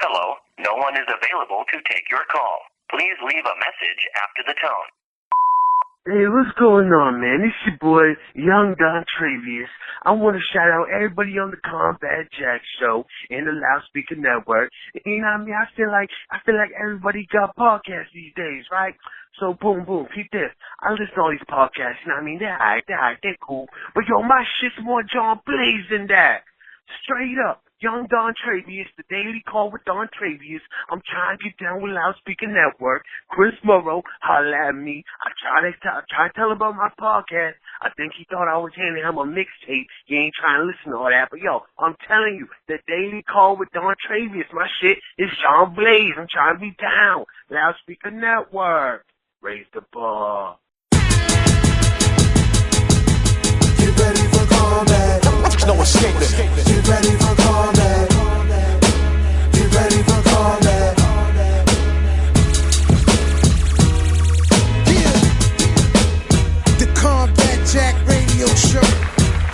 Hello, no one is available to take your call. Please leave a message after the tone. Hey, what's going on, man? It's your boy, Young Don Travius. I want to shout out everybody on the Combat Jack Show and the Loudspeaker Network. You know what I mean? I feel like everybody got podcasts these days, right? So boom, keep this. I listen to all these podcasts, you know what I mean? They're alright, they're cool. But yo, my shit's more John Blaze than that. Straight up. Young Don Travius, the Daily Call with Don Travius. I'm trying to get down with Loudspeaker Network. Chris Morrow, holla at me. I try to tell him about my podcast. I think he thought I was handing him a mixtape. He ain't trying to listen to all that. But yo, I'm telling you, the Daily Call with Don Travius, my shit is John Blaze. I'm trying to be down. Loudspeaker Network. Raise the bar. Get ready for combat. No escaping. Get ready for combat. Get ready for combat. Yeah. The Combat Jack Radio Show.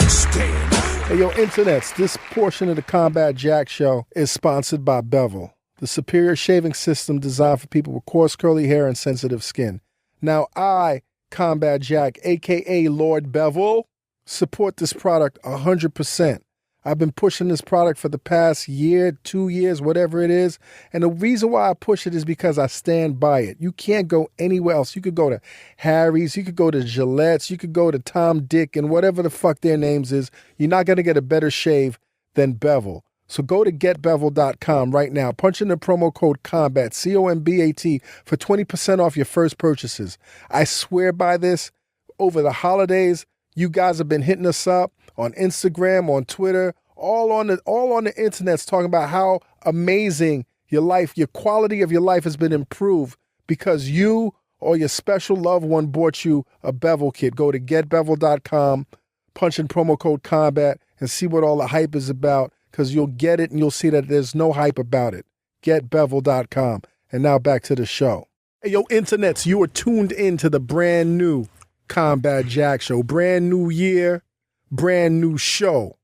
Stand up. Hey, yo, internets, this portion of the Combat Jack Show is sponsored by Bevel, the superior shaving system designed for people with coarse, curly hair and sensitive skin. Now, I, Combat Jack, a.k.a. Lord Bevel, support this product 100%. I've been pushing this product for the past year, 2 years, whatever it is. And the reason why I push it is because I stand by it. You can't go anywhere else. You could go to Harry's, you could go to Gillette's, you could go to Tom Dick and whatever the fuck their names is. You're not going to get a better shave than Bevel. So go to getbevel.com right now. Punch in the promo code COMBAT, C-O-M-B-A-T, for 20% off your first purchases. I swear by this, over the holidays, you guys have been hitting us up on Instagram, on Twitter, all on the internet's talking about how amazing your life, your quality of your life has been improved because you or your special loved one bought you a Bevel kit. Go to getbevel.com, punch in promo code COMBAT, and see what all the hype is about because you'll get it and you'll see that there's no hype about it. Getbevel.com. And now back to the show. Hey, yo, internets, you are tuned in to the brand new Combat Jack Show. Brand new year, brand new show.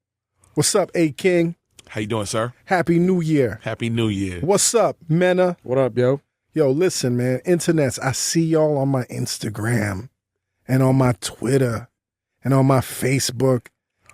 What's up, A-King? How you doing, sir? Happy New Year. Happy New Year. What's up, Mena? What up, yo? Yo, listen, man. Internets, I see y'all on my Instagram and on my Twitter and on my Facebook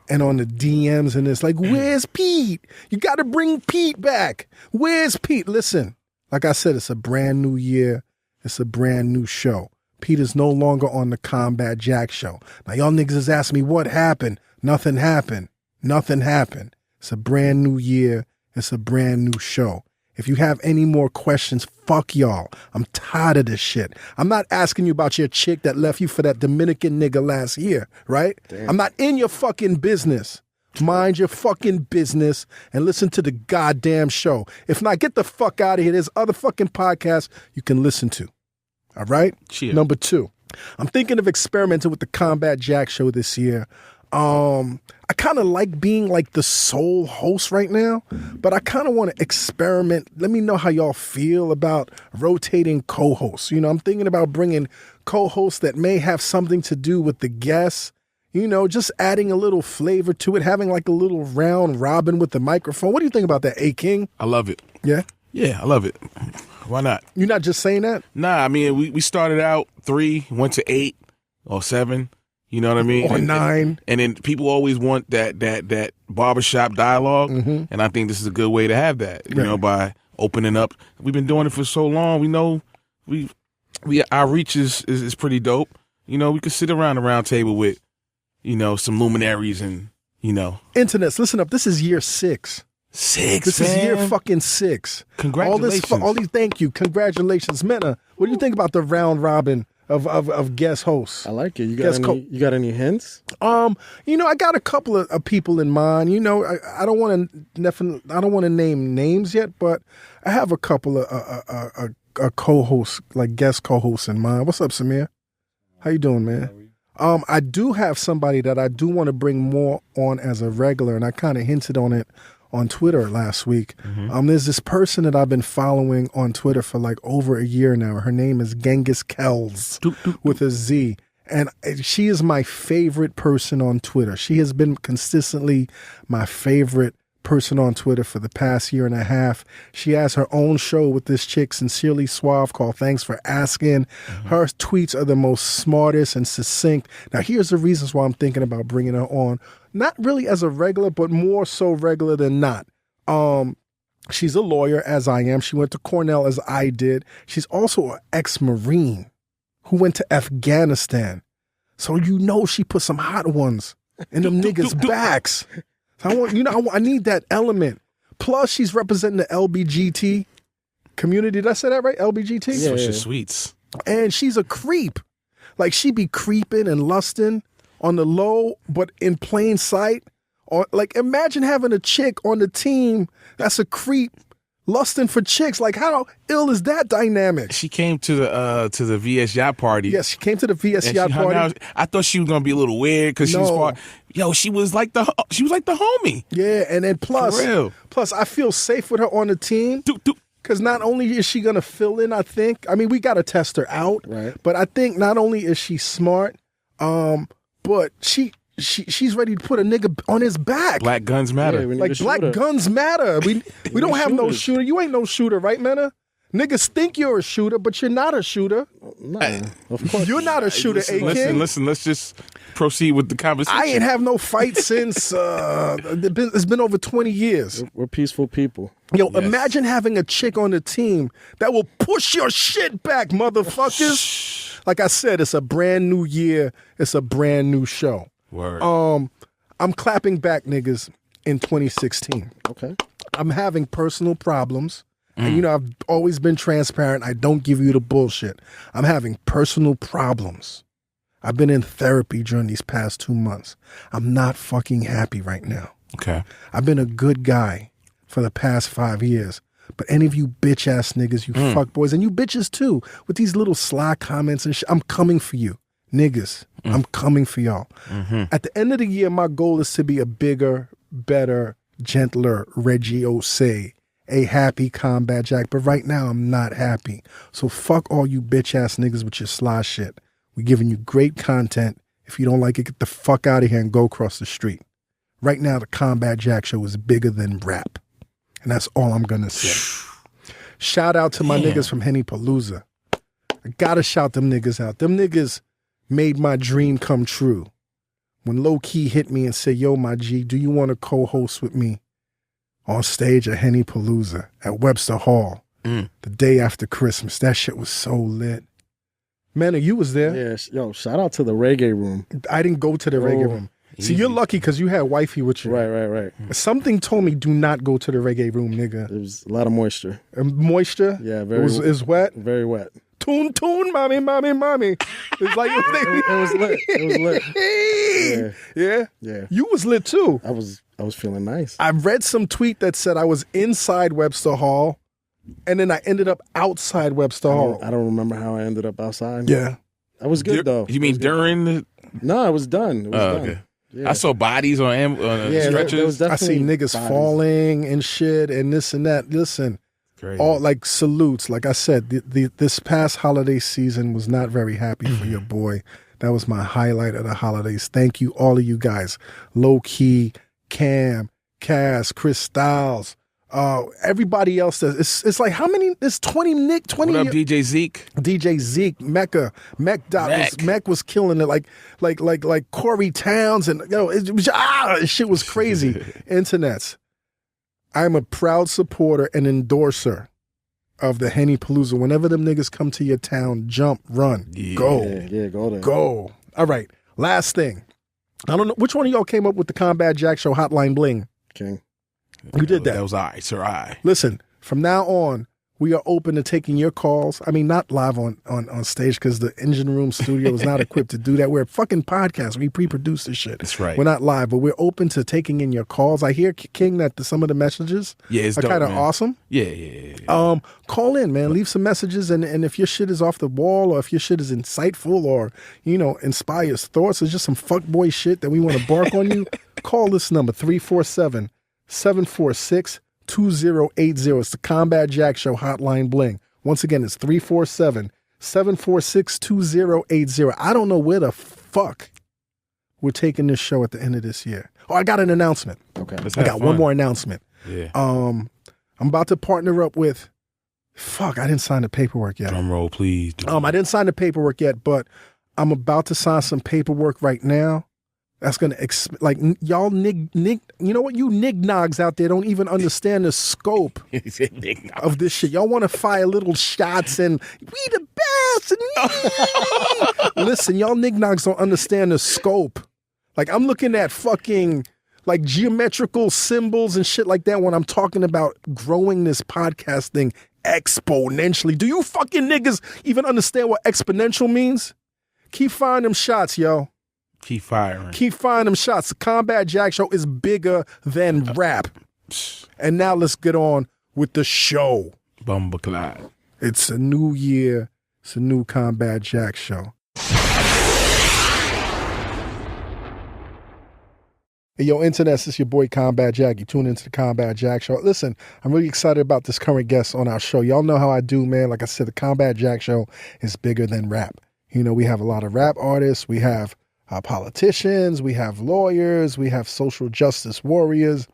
and on the DMs and it's like, where's Pete? You got to bring Pete back. Where's Pete? Listen, like I said, it's a brand new year. It's a brand new show. Pete is no longer on the Combat Jack Show. Now, y'all niggas is asking me what happened. Nothing happened. Nothing happened. It's a brand new year. It's a brand new show. If you have any more questions, fuck y'all. I'm tired of this shit. I'm not asking you about your chick that left you for that Dominican nigga last year, right? Damn. I'm not in your fucking business. Mind your fucking business and listen to the goddamn show. If not, get the fuck out of here. There's other fucking podcasts you can listen to. All right? Cheers. Number 2, I'm thinking of experimenting with the Combat Jack Show this year. I kind of like being like the sole host right now, but I kind of want to experiment. Let me know how y'all feel about rotating co-hosts. You know, I'm thinking about bringing co-hosts that may have something to do with the guests, you know, just adding a little flavor to it, having like a little round robin with the microphone. What do you think about that, A-King? I love it. Yeah? Yeah, I love it. Why not? You're not just saying that? Nah, I mean, we started out 3, went to 8 or 7. You know what I mean? Or 9. And then people always want that barbershop dialogue. Mm-hmm. And I think this is a good way to have that, you know, by opening up. We've been doing it for so long. We know our reach is pretty dope. You know, we could sit around the round table with, you know, some luminaries and, you know. Internets, listen up. This is year 6. 6, This is year fucking 6. Congratulations. All these, thank you. Congratulations. Mena, what do you think about the round robin of guest hosts? I like it. You got any hints? You know, I got a couple of people in mind. You know, I don't want to name names yet, but I have a couple of co-hosts, like guest co-hosts in mind. What's up, Samir? How you doing, man? I do have somebody that I do want to bring more on as a regular, and I kind of hinted on it on Twitter last week. Mm-hmm. There's this person that I've been following on Twitter for like over a year now. Her name is Genghis Kells with a Z. And she is my favorite person on Twitter. She has been consistently my favorite person on Twitter for the past year and a half. She has her own show with this chick, Sincerely Suave, called Thanks for Asking. Her tweets are the most smartest and succinct. Now, here's the reasons why I'm thinking about bringing her on. Not really as a regular, but more so regular than not. She's a lawyer, as I am. She went to Cornell, as I did. She's also an ex-Marine who went to Afghanistan. So you know she put some hot ones in them niggas' backs. So I need that element. Plus, she's representing the LBGT community. Did I say that right? LBGT? So she's sweets. And she's a creep. Like, she be creeping and lusting on the low, but in plain sight. Or, like, imagine having a chick on the team that's a creep lusting for chicks. Like, how ill is that dynamic? She came to the VS Yacht party. Yes, she came to the VS Yacht party. I thought she was gonna be a little weird because she was part. Yo, she was like the homie. Yeah, and then plus I feel safe with her on the team. Because not only is she gonna fill in, I think. I mean, we gotta test her out. Right. But I think not only is she smart, but she's ready to put a nigga on his back. Black guns matter. Yeah, Like, black guns matter. We don't have no shooter. You ain't no shooter, right, Mena? Niggas think you're a shooter, but you're not a shooter. No, of course. You're not a shooter, A-King. Listen. Let's just proceed with the conversation. I ain't have no fight since it's been over 20 years. We're peaceful people. Yo, imagine having a chick on the team that will push your shit back, motherfuckers. Like I said, it's a brand new year. It's a brand new show. Word. I'm clapping back, niggas, in 2016. Okay. I'm having personal problems. And, I've always been transparent. I don't give you the bullshit. I'm having personal problems. I've been in therapy during these past 2 months. I'm not fucking happy right now. Okay. I've been a good guy for the past 5 years. But any of you bitch-ass niggas, you fuckboys, and you bitches too, with these little sly comments and shit, I'm coming for you. Niggas, I'm coming for y'all. At the end of the year, my goal is to be a bigger, better, gentler Reggie Osei, a happy Combat Jack. But right now, I'm not happy. So fuck all you bitch-ass niggas with your sly shit. We're giving you great content. If you don't like it, get the fuck out of here and go across the street. Right now, the Combat Jack show is bigger than rap. And that's all I'm going to say. Shout out to my niggas from Henny Palooza. I gotta shout them niggas out. Them niggas made my dream come true. When Low Key hit me and said, yo, my G, do you want to co-host with me on stage at Henny Palooza at Webster Hall the day after Christmas? That shit was so lit. Man, you was there. Yeah, yo, shout out to the reggae room. I didn't go to the reggae room. See, you're lucky because you had wifey with you. Right. Something told me do not go to the reggae room, nigga. There was a lot of moisture. Moisture? Yeah, very. It was wet? Very wet. Toon, mommy. It's like it was lit. It was lit. Yeah. You was lit too. I was feeling nice. I read some tweet that said I was inside Webster Hall, and then I ended up outside Webster Hall. I don't remember how I ended up outside. Yeah. I was good though. You mean during the? No, I was done. It was done. Okay. Yeah. I saw bodies on stretchers. I see niggas falling and shit and this and that. Listen, Crazy. all like salutes. Like I said, this past holiday season was not very happy for your boy. That was my highlight of the holidays. Thank you, all of you guys. Low Key, Cam, Cass, Chris Styles, everybody else. It's like how many? It's 20. Nick 20. What up, DJ Zeke? DJ Zeke, Mech was killing it. Like Corey Towns and it was shit was crazy. Internets. I'm a proud supporter and endorser of the Henny Palooza. Whenever them niggas come to your town, jump, run, go. Yeah, go there. Go. All right. Last thing. I don't know which one of y'all came up with the Combat Jack Show Hotline Bling. King. You did that. That was I, sir. I. Listen, from now on, we are open to taking your calls. I mean, not live on stage because the engine room studio is not equipped to do that. We're a fucking podcast. We pre-produce this shit. That's right. We're not live, but we're open to taking in your calls. I hear, King, that some of the messages are kind of awesome. Yeah. Call in, man. Leave some messages, and if your shit is off the wall or if your shit is insightful or, inspires thoughts or just some fuckboy shit that we want to bark on you, call this number, 347-746-2080. It's the Combat Jack Show Hotline Bling. Once again, it's 347-746-2080. I don't know where the fuck we're taking this show at the end of this year. Oh, I got an announcement. Okay. I got one more announcement. Yeah. I'm about to partner up with. Fuck, I didn't sign the paperwork yet. Drum roll, please. I didn't sign the paperwork yet, but I'm about to sign some paperwork right now. That's gonna y'all you know what, you nignogs out there don't even understand the scope of this shit. Y'all want to fire little shots and we the best. And listen, y'all nignogs don't understand the scope. Like I'm looking at fucking like geometrical symbols and shit like that when I'm talking about growing this podcast thing exponentially. Do you fucking niggas even understand what exponential means? Keep firing them shots, yo. Keep firing. Keep firing them shots. The Combat Jack Show is bigger than rap. And now let's get on with the show. Bumbleclad. It's a new year. It's a new Combat Jack Show. Hey, yo, Internet, this is your boy Combat Jack. You tune into the Combat Jack Show. Listen, I'm really excited about this current guest on our show. Y'all know how I do, man. Like I said, the Combat Jack Show is bigger than rap. You know, we have a lot of rap artists. We have politicians, we have lawyers, we have social justice warriors,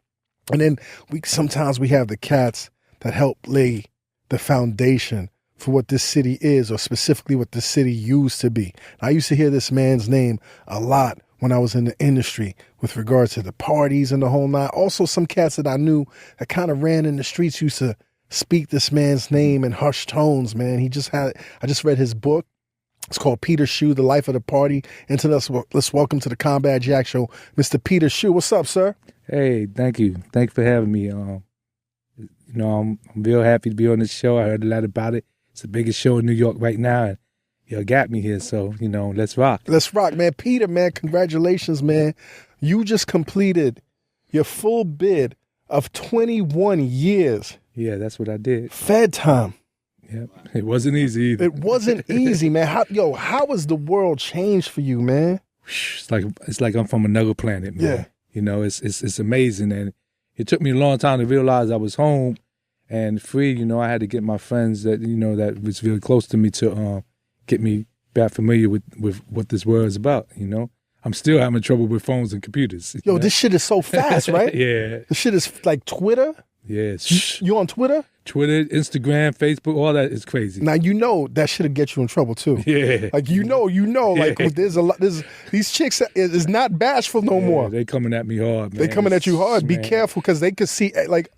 and then sometimes we have the cats that help lay the foundation for what this city is, or specifically what this city used to be. I used to hear this man's name a lot when I was in the industry with regards to the parties and the whole nine. Also, some cats that I knew that kind of ran in the streets used to speak this man's name in hushed tones, man. I just read his book. It's called Peter Shue, The Life of the Party. And let's welcome to the Combat Jack Show, Mr. Peter Shue. What's up, sir? Hey, thank you. Thanks for having me. I'm real happy to be on this show. I heard a lot about it. It's the biggest show in New York right now. And you got me here, so, let's rock. Let's rock, man. Peter, man, congratulations, man. You just completed your full bid of 21 years. Yeah, that's what I did. Fed time. Yep. It wasn't easy either. It wasn't easy, man. How has the world changed for you, man? It's like I'm from another planet, man. Yeah. It's amazing. And it took me a long time to realize I was home and free. I had to get my friends that was really close to me to get me back familiar with what this world is about, I'm still having trouble with phones and computers. Yo, this shit is so fast, right? Yeah. This shit is like Twitter. Yeah. You on Twitter? Twitter, Instagram, Facebook, all that is crazy. Now that shit'll get you in trouble too. Yeah. Like like there's a lot. These chicks is not bashful no more. They coming at me hard, man. They coming at you hard. Man. Be careful because they could see like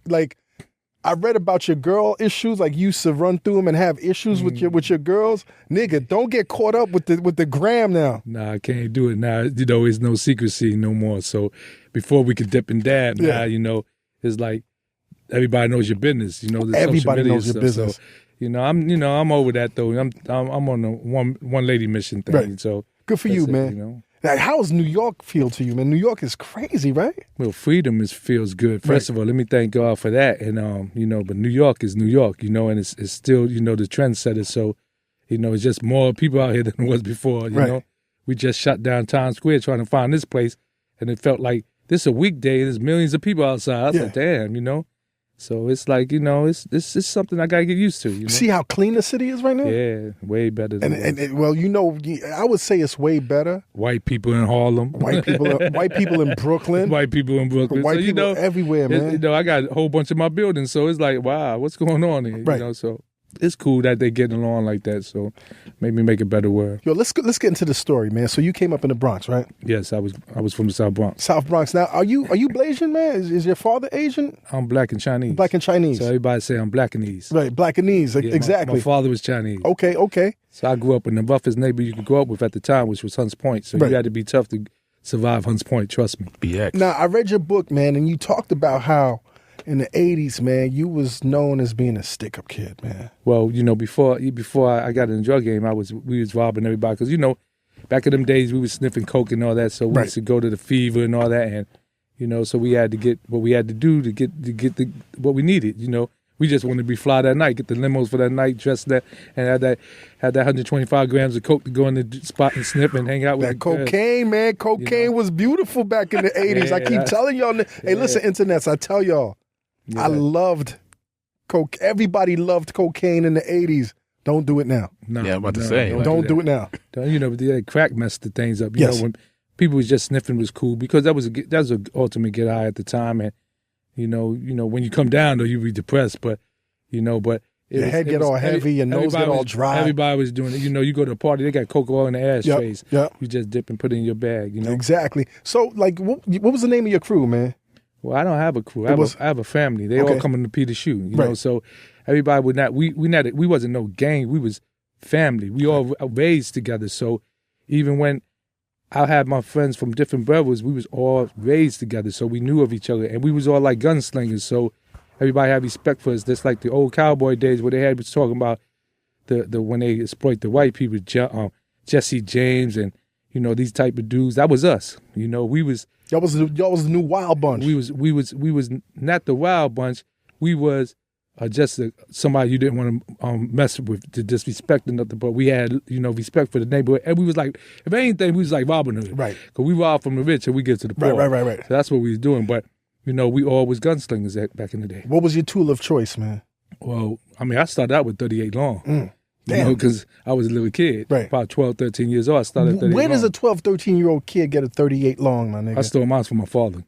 I read about your girl issues. Like you used to run through them and have issues with your girls. Nigga, don't get caught up with the gram now. Nah, I can't do it now. There's no secrecy no more. So before we could dip and dab, now it's like. Everybody knows your business, Everybody knows your business. So, I'm over that though. I'm on the one lady mission thing. Right. So good for you, man. Like, how does New York feel to you, man? New York is crazy, right? Well, freedom feels good. First of all, let me thank God for that. And but New York is New York, and it's still, the trendsetter. So, it's just more people out here than it was before. You know, we just shut down Times Square trying to find this place, and it felt like this is a weekday. There's millions of people outside. I was like, damn, So it's like, it's something I got to get used to. See how clean the city is right now? Yeah, way better than I would say it's way better. White people in Harlem. White people in Brooklyn. White people in Brooklyn. White people everywhere, man. I got a whole bunch of my buildings, so it's like, wow, what's going on here? Right. So it's cool that they getting along like that. So maybe make a better world. Yo, let's get into the story, man. So you came up in the Bronx, right? Yes, I was from the South Bronx. South Bronx. Now, are you Blasian, man? Is your father Asian? I'm black and Chinese. Black and Chinese. So everybody say I'm Blackanese. Right, Blackanese. Yeah, exactly. My father was Chinese. Okay. So I grew up in the roughest neighborhood you could grow up with at the time, which was Hunts Point. So you had to be tough to survive Hunts Point. Trust me. BX. Now, I read your book, man, and you talked about how in the 80s, man, you was known as being a stick-up kid, man. Well, before I got in the drug game, we was robbing everybody because back in them days we was sniffing coke and all that. So we used to go to the Fever and all that, and so we had to get what we had to do to get what we needed. We just wanted to be fly that night, get the limos for that night, dress that, and had that 125 grams of coke to go in the spot and sniff and hang out with that cocaine, man. Cocaine was beautiful back in the 80s. I keep telling y'all. Hey, listen, internets, I tell y'all. Yeah. I loved coke. Everybody loved cocaine in the 80s. Don't do it now. No, I'm about to say. Don't do it now. Crack messed the things up. Yes. When people was just sniffing was cool because that was an ultimate get high at the time, and you know when you come down though you be depressed, but your head get all heavy, your nose get all dry. Everybody was doing it. You know, you go to a party, they got cocoa in the ashtrays. Yep. You just dip and put it in your bag. You know exactly. So like, what was the name of your crew, man? Well, I don't have a crew. I have a family. They all coming to Peter Shue. You know, so everybody would not. We wasn't no gang. We was family. We all raised together. So even when I had my friends from different brothers, we was all raised together. So we knew of each other, and we was all like gunslingers. So everybody had respect for us. Just like the old cowboy days where they was talking about the when they exploit the white people, Jesse James and you know these type of dudes. That was us. You know, we was. Y'all was the new wild bunch. We was not the wild bunch. We was just somebody you didn't want to mess with, to disrespect another. But we had respect for the neighborhood, and we was like, if anything, we was like Robin Hood, right? Because we robbed from the rich and we give to the poor, right. So that's what we was doing. But we all was gunslingers back in the day. What was your tool of choice, man? Well, I mean, I started out with 38 long. Damn. You know, because I was a little kid, about 12, 13 years old. I started at 38 Where does long. a 12, 13-year-old kid get a 38 long, my nigga? I stole mine from my father.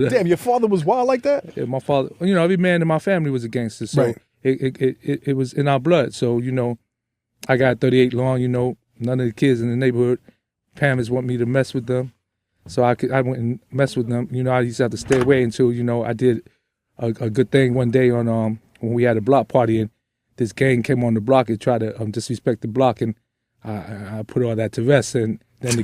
Damn, your father was wild like that? Yeah, my father, every man in my family was a gangster, so it was in our blood. So, I got 38 long, none of the kids in the neighborhood, parents want me to mess with them. So I went and messed with them. I used to have to stay away until, I did a good thing one day on when we had a block party, and this gang came on the block and tried to disrespect the block, and I put all that to rest. And then the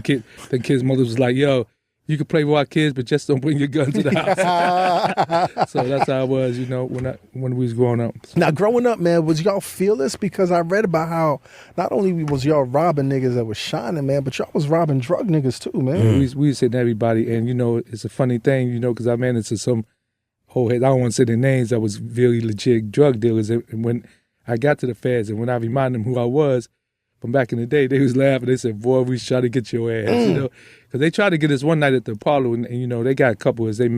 kid's mother was like, "Yo, you can play with our kids, but just don't bring your gun to the house." So that's how it was, when we was growing up. Now, growing up, man, was y'all fearless? Because I read about how not only was y'all robbing niggas that was shining, man, but y'all was robbing drug niggas too, man. We was hitting everybody, and it's a funny thing, because I ran into some whole head. I don't want to say their names. That was very legit drug dealers. And when I got to the feds, and when I reminded them who I was from back in the day, they was laughing. They said, "Boy, we try to get your ass," because they tried to get us one night at the Apollo, and they got a couple of us. They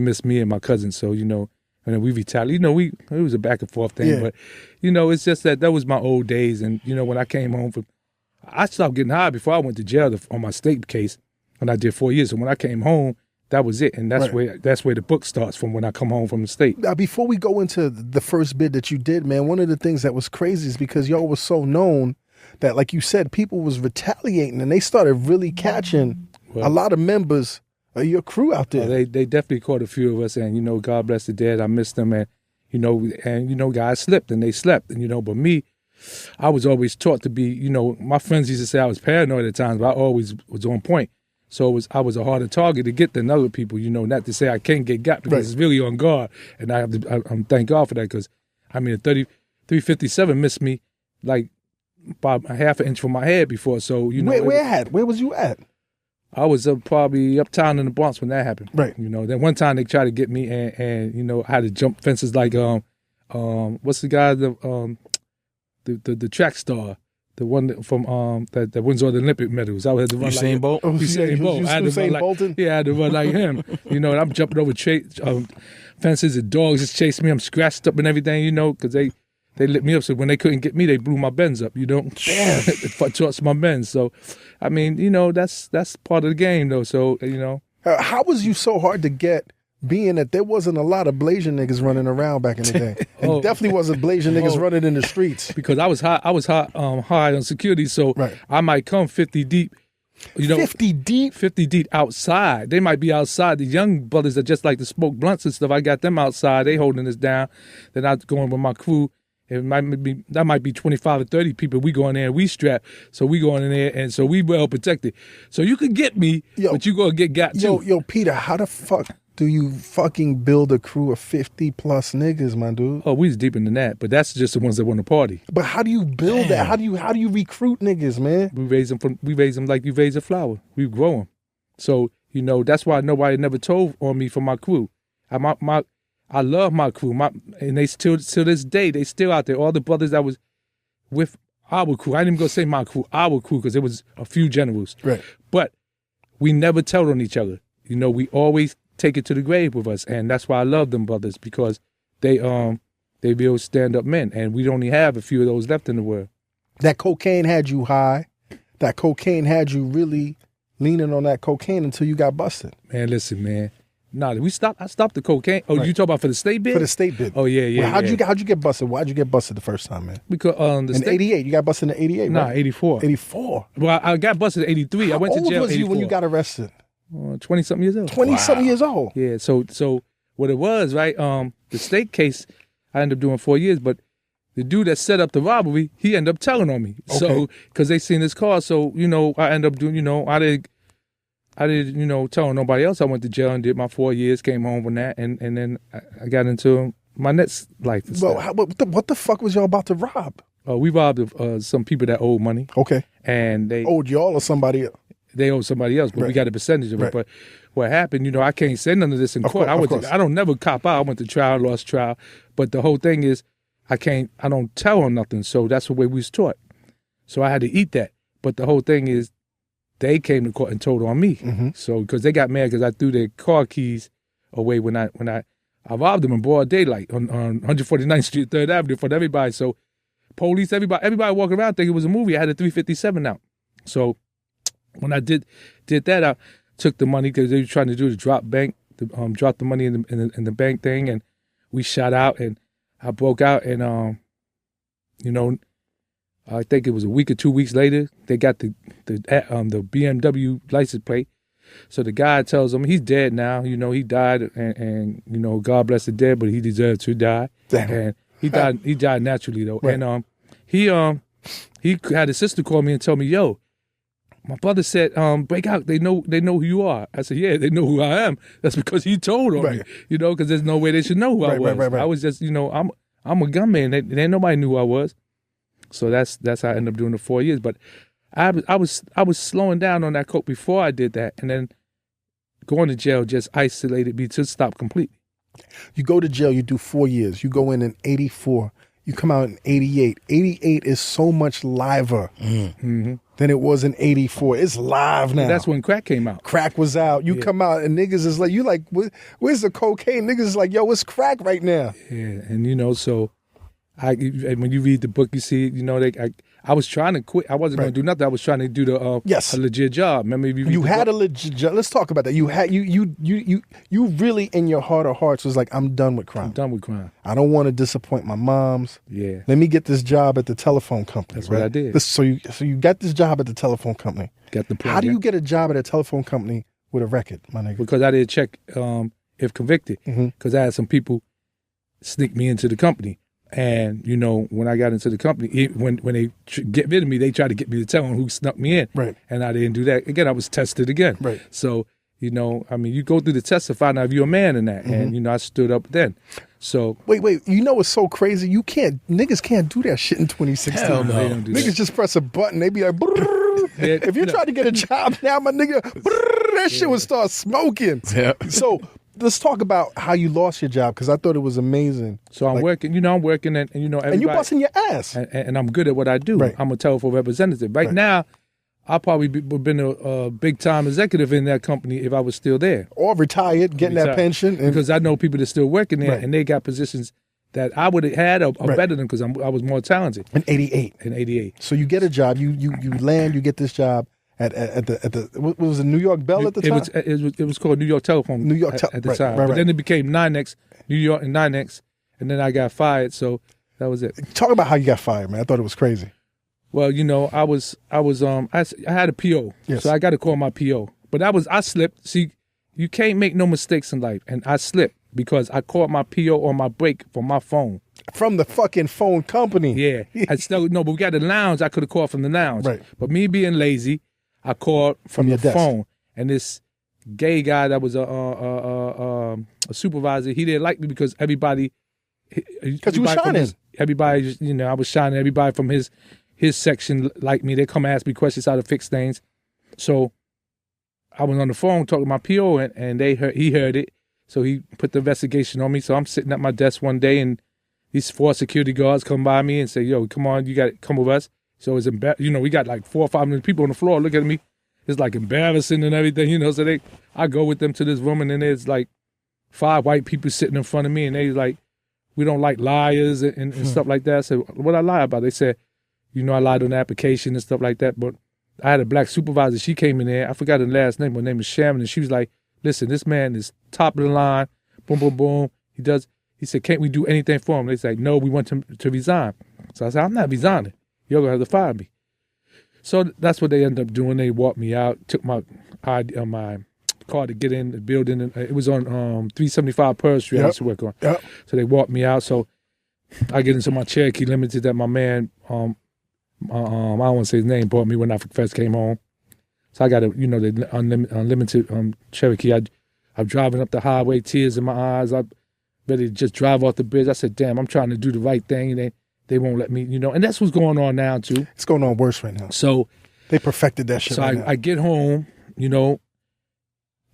missed me and my cousin. So and then we retaliated. It was a back and forth thing, but it's just that was my old days. And when I came home I stopped getting high before I went to jail on my state case, and I did 4 years. So when I came home, that was it, and that's where the book starts from when I come home from the state. Now, before we go into the first bid that you did, man, one of the things that was crazy is because y'all was so known that, like you said, people was retaliating, and they started really catching a lot of members of your crew out there. They definitely caught a few of us, and God bless the dead. I missed them, and guys slipped and they slept, and but me, I was always taught to be, my friends used to say I was paranoid at times, but I always was on point. So I was a harder target to get than other people, not to say I can't get got, because it's really on guard. And I'm thank God for that, because, a 357 missed me like about a half an inch from my head before. So, Where was you at? I was probably uptown in the Bronx when that happened. Right. Then one time they tried to get me, and I had to jump fences like, what's the guy, the track star? The one from that wins all the Olympic medals. I had to run Usain Bolt. Usain Bolt. I had to run like Bolton? Yeah, I had to run like him. And I'm jumping over fences, and dogs just chased me. I'm scratched up and everything. Because they lit me up. So when they couldn't get me, they blew my Benz up. Damn. They torched my Benz. So, that's part of the game, though. So how was you so hard to get? Being that there wasn't a lot of Blasian niggas running around back in the day, and definitely wasn't Blasian niggas running in the streets. Because I was high on security, so I might come 50 deep. 50 deep? 50 deep outside. They might be outside. The young brothers that just like to smoke blunts and stuff, I got them outside. They holding us down. Then I going with my crew. That might be 25 or 30 people. We go in there and we strap. So we going in there, and so we well protected. So you can get me, but you gonna get got too. Yo, Peter, how the fuck do you fucking build a crew of 50 plus niggas, my dude? Oh, we was deeper than that, but that's just the ones that want to party. But how do you build that? How do you recruit niggas, man? We raise them like you raise a flower. We grow them. So that's why nobody never told on me for my crew. I love my crew, and they still to this day they still out there. All the brothers that was with our crew. I didn't even go say my crew, our crew, because it was a few generals. Right. But we never tell on each other. We always take it to the grave with us, and that's why I love them brothers, because they real stand up men, and we only have a few of those left in the world. That cocaine had you high. that cocaine had you really leaning on that cocaine until you got busted? Man, listen, man. Nah, I stopped the cocaine. Oh, Right. you talk about for the state bid? For the state bid. Oh, yeah. Well, how'd you get busted? Why'd you get busted the first time, man? Because In state, 88. You got busted in 88, Nah, right? 84. 84. Well, I got busted in 83. I went How to jail old was you when you 84. got arrested? 20-something years old. 20-something years old. Yeah, so what it was, right, the state case, I ended up doing 4 years, but the dude that set up the robbery, he ended up telling on me. Okay. So, because they seen his car, so, I ended up doing, I did, tell nobody else. I went to jail and did my 4 years, came home from that, and then I got into my next life. Well, what the fuck was y'all about to rob? We robbed some people that owed money, Okay. and they Owed y'all or somebody else? they owed somebody else, but we Right. got a percentage of it. Right. But what happened, I can't say none of this in Of court. course. I don't never cop out. I went to trial, lost trial. But the whole thing is, I don't tell on nothing. So that's the way we was taught. So I had to eat that. But the whole thing is, they came to court and told on me. Mm-hmm. So because they got mad because I threw their car keys away when I robbed them in broad daylight on 149th Street, 3rd Avenue, for everybody. So police, everybody walking around thinking it was a movie. I had a 357 out. So when I did that, I took the money because they were trying to do the drop the money in the bank thing, and we shot out, and I broke out, and I think it was a week or 2 weeks later, they got the BMW license plate. So the guy tells him he's dead now. He died, and God bless the dead, but he deserved to die. Damn. And he died. He died naturally though. Right. And he had his sister call me and tell me, "Yo, my brother said, break out. They know who you are." I said, "Yeah, they know who I am. That's because he told on me, Right. because there's no way they should know who I was. Right. I was just, I'm a gunman. Ain't nobody knew who I was." So that's how I ended up doing the 4 years. But I was slowing down on that coke before I did that, and then going to jail just isolated me to stop completely. You go to jail, you do 4 years. You go in 84. You come out in 88. 88 is so much liver than it was in 84. It's live now. And that's when crack came out. Crack was out. You come out and niggas is like, where's the cocaine? Niggas is like, yo, it's crack right now. Yeah, and so when you read the book, you see, I was trying to quit. I wasn't going to do nothing. I was trying to do a legit job. Remember, you had a legit job. Let's talk about that. You had you really in your heart of hearts was like, I'm done with crime. I'm done with crime. I don't want to disappoint my moms. Yeah. Let me get this job at the telephone company. That's what I did. So you got this job at the telephone company. Got the plan. How do you get a job at a telephone company with a record, my nigga? Because I did check if convicted. Because I had some people sneak me into the company. And, when I got into the company, when they get rid of me, they tried to get me to tell them who snuck me in. Right. And I didn't do that. Again, I was tested again. Right. So, you go through the test to find out if you're a man in that. And, I stood up then. So. Wait. What's so crazy? Niggas can't do that shit in 2016. Hell no. They don't do Niggas that. just press a button. They be like, if you try to get a job now, my nigga, that shit would start smoking. Yeah. So let's talk about how you lost your job, because I thought it was amazing. So I'm working, and everybody. And you busting your ass. And I'm good at what I do. Right. I'm a telephone representative. Right now, I'll probably been a big time executive in that company if I was still there. Or retired, getting that pension. Because I know people that are still working there, Right. and they got positions that I would have had or better than because I was more talented. In 88. In 88. So you get a job, you land, you get this job at the what was it, New York Bell at the time? It was called New York Telephone. at the time. But then it became NYNEX, New York and NYNEX, and then I got fired. So that was it. Talk about how you got fired, man. I thought it was crazy. Well, I had a PO, Yes. so I got to call my PO. But I slipped. See, you can't make no mistakes in life, and I slipped because I called my PO on my break from my phone. From the fucking phone company. Yeah, but we got the lounge. I could have called from the lounge. Right. But me being lazy, I called from your the desk. phone, and this gay guy that was a supervisor, he didn't like me because everybody. Because you were shining. Everybody, just, I was shining. Everybody from his section liked me. They come ask me questions how to fix things. So I was on the phone talking to my PO, and he heard it. So he put the investigation on me. So I'm sitting at my desk one day, and these 4 security guards come by me and say, "Yo, come on, you got to come with us." So it's we got like 4 or 5 million people on the floor looking at me. It's like embarrassing and everything, So I go with them to this room, and then there's like 5 white people sitting in front of me, and they like, "We don't like liars and stuff like that." I said, "What I lie about?" They said, "I lied on the application and stuff like that." But I had a black supervisor. She came in there. I forgot her last name. Her name is Sharon. And she was like, listen, this man is top of the line. Boom, boom, boom. He said, can't we do anything for him? They said, no, we want him to resign. So I said, I'm not resigning. You're going to have to fire me. So that's what they ended up doing. They walked me out, took my car to get in the building. And it was on 375 Pearl Street I used to work on. Yep. So they walked me out. So I get into my Cherokee Limited that my man, I don't want to say his name, bought me when I first came home. So I got the unlimited Cherokee. I'm driving up the highway, tears in my eyes. I'm ready to just drive off the bridge. I said, damn, I'm trying to do the right thing. And they won't let me, and that's what's going on now, too. It's going on worse right now. So they perfected that shit. So right now. I get home, the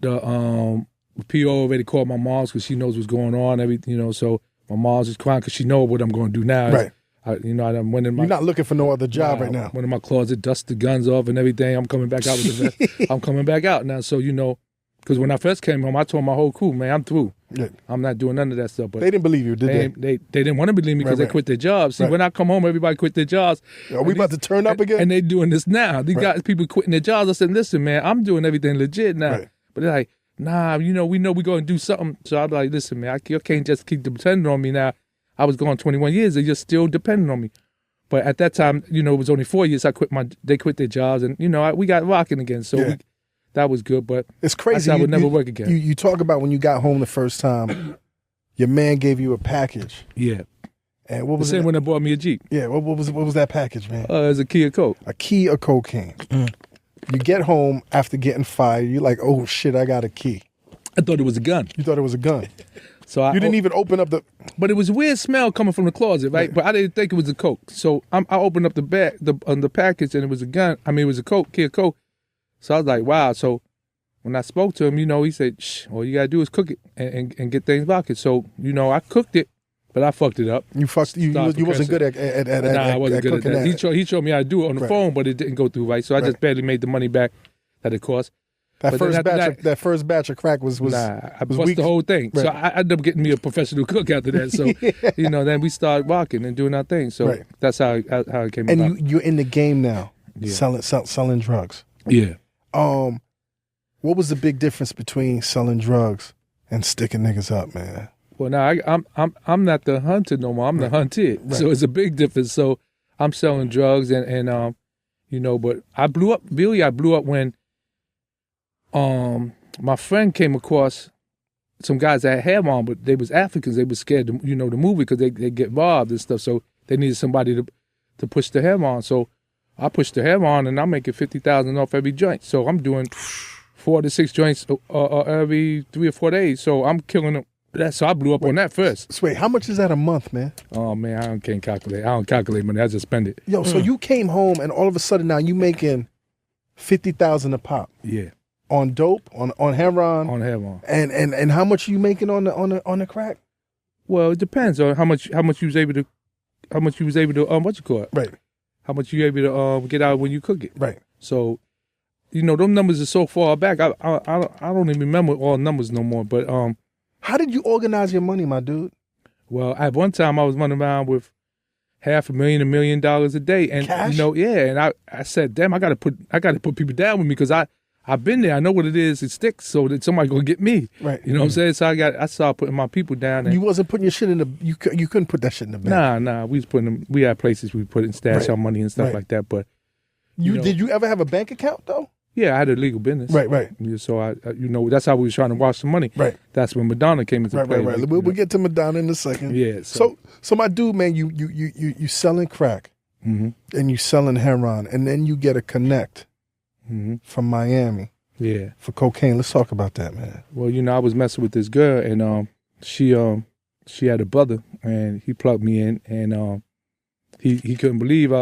PO already called my mom's because she knows what's going on, everything, so my mom's is crying because she knows what I'm going to do now. Right. I went in my, You're not looking for no other job right now. Went in my closet, dust the guns off and everything. I'm coming back out with the vest. I'm coming back out now. So, because when I first came home, I told my whole crew, man, I'm through. Yeah. I'm not doing none of that stuff. But they didn't believe you, did they? They didn't want to believe me because they quit their jobs. See, when I come home, everybody quit their jobs. Are we about to turn up again? And they doing this now. These guys, people quitting their jobs. I said, listen, man, I'm doing everything legit now. Right. But they're like, nah, we know we're going to do something. So I'm like, listen, man, you can't just keep depending on me now. I was gone 21 years and you're still depending on me. But at that time, it was only 4 years. They quit their jobs and, we got rocking again. So that was good. But it's crazy. I would never work again. You talk about when you got home the first time, your man gave you a package. Yeah. And what was the same when they bought me a Jeep. Yeah. What was that package, man? It was a key of coke. A key of cocaine. You get home after getting fired. You're like, oh shit, I got a key. I thought it was a gun. You thought it was a gun. So you didn't even open up the. But it was a weird smell coming from the closet, right? Yeah. But I didn't think it was a coke. So I opened up the bag, the package, and it was a gun. I mean, it was a coke, key of coke. So I was like, wow. So when I spoke to him, he said, shh, all you gotta do is cook it and get things rocking. So I cooked it, but I fucked it up. You wasn't good at I wasn't good at that. That. He showed me how to do it on the phone, but it didn't go through right. So I just barely made the money back that it cost. That first batch of crack was I bust weak. the whole thing. Right. So I ended up getting me a professional cook after that. So then we started rocking and doing our thing. So that's how it came about. And you're in the game now, selling drugs. Yeah. What was the big difference between selling drugs and sticking niggas up, man? Well, now I'm not the hunter no more. I'm the hunted. Right. So it's a big difference. So I'm selling drugs and but I blew up. Billy, I blew up when my friend came across some guys that had hair on, but they was Africans. They was scared to to move because they get robbed and stuff. So they needed somebody to push the hair on. So I pushed the hair on and I'm making $50,000 off every joint. So I'm doing 4 to 6 joints every 3 or 4 days. So I'm killing them. So I blew up on that first. So wait, how much is that a month, man? Oh man, I can't calculate. I don't calculate money. I just spend it. Yo, so you came home and all of a sudden now you making $50,000 a pop. Yeah. On dope, on heroin. On heroin. And how much are you making on the crack? Well, it depends on how much you was able to what you call it? Right. How much you able to get out when you cook it. Right. So, them numbers are so far back. I don't even remember all numbers no more. But how did you organize your money, my dude? Well, at one time I was running around with $500,000, $1 million a day, and cash? And I said, damn, I gotta put people down with me because I've been there. I know what it is. It sticks, so that somebody gonna get me. Right. You know what I'm saying? So I started putting my people down. And you wasn't putting your shit in the. You couldn't put that shit in the bank. Nah. We was putting them. We had places we put in stash our money and stuff like that. But did you ever have a bank account though? Yeah, I had a legal business. Right. So I that's how we was trying to wash some money. Right. That's when Madonna came into play. Right. We'll get to Madonna in a second. Yeah. So my dude, man, you selling crack, and you selling heroin, and then you get a connect from Miami. Yeah. For cocaine. Let's talk about that, man. Well, I was messing with this girl, and she had a brother, and he plugged me in, and he couldn't believe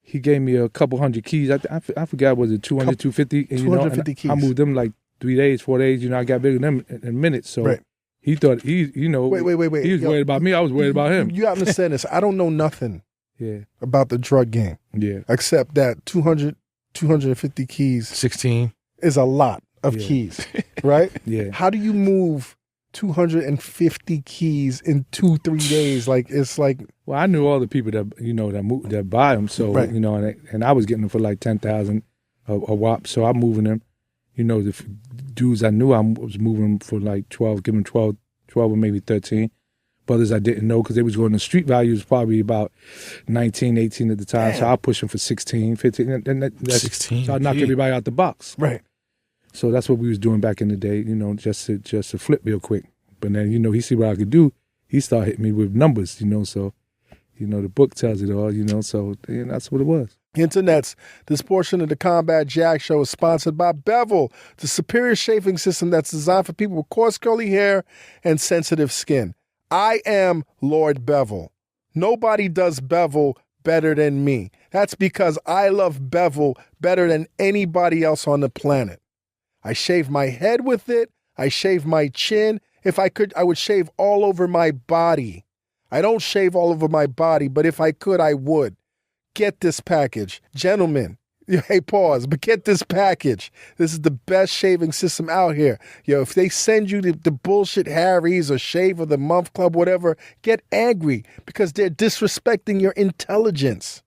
he gave me a couple hundred keys. I forgot, was it 200, 250? And, 250 keys. I moved them like 3 days, 4 days. I got rid of them in a minute. So he thought, wait. He was worried about me. I was worried about him. You gotta understand this. I don't know nothing about the drug game. Yeah. Except that 250 keys. 16. Is a lot of keys, right? Yeah. How do you move 250 keys in 2-3 days? Like, it's like... Well, I knew all the people that buy them, so Right. and I was getting them for like 10,000 a whop, so I'm moving them. The dudes I knew, I was moving them for like 12, giving 12 or maybe 13. Brothers I didn't know because they was going, the street value was probably about 19, 18 at the time, so I pushed them for 16, 15, and that's 16, so I knocked everybody out the box. Right. So that's what we was doing back in the day, just to flip real quick. But then, he see what I could do. He started hitting me with numbers, so, the book tells it all, so that's what it was. Internets, this portion of the Combat Jack Show is sponsored by Bevel, the superior shaving system that's designed for people with coarse curly hair and sensitive skin. I am Lord Bevel. Nobody does Bevel better than me. That's because I love Bevel better than anybody else on the planet. I shave my head with it. I shave my chin. If I could, I would shave all over my body. I don't shave all over my body, but if I could, I would. Get this package. Gentlemen, hey, pause, but get this package. This is the best shaving system out here. If they send you the bullshit Harry's or Shave of the Month Club, whatever, get angry because they're disrespecting your intelligence.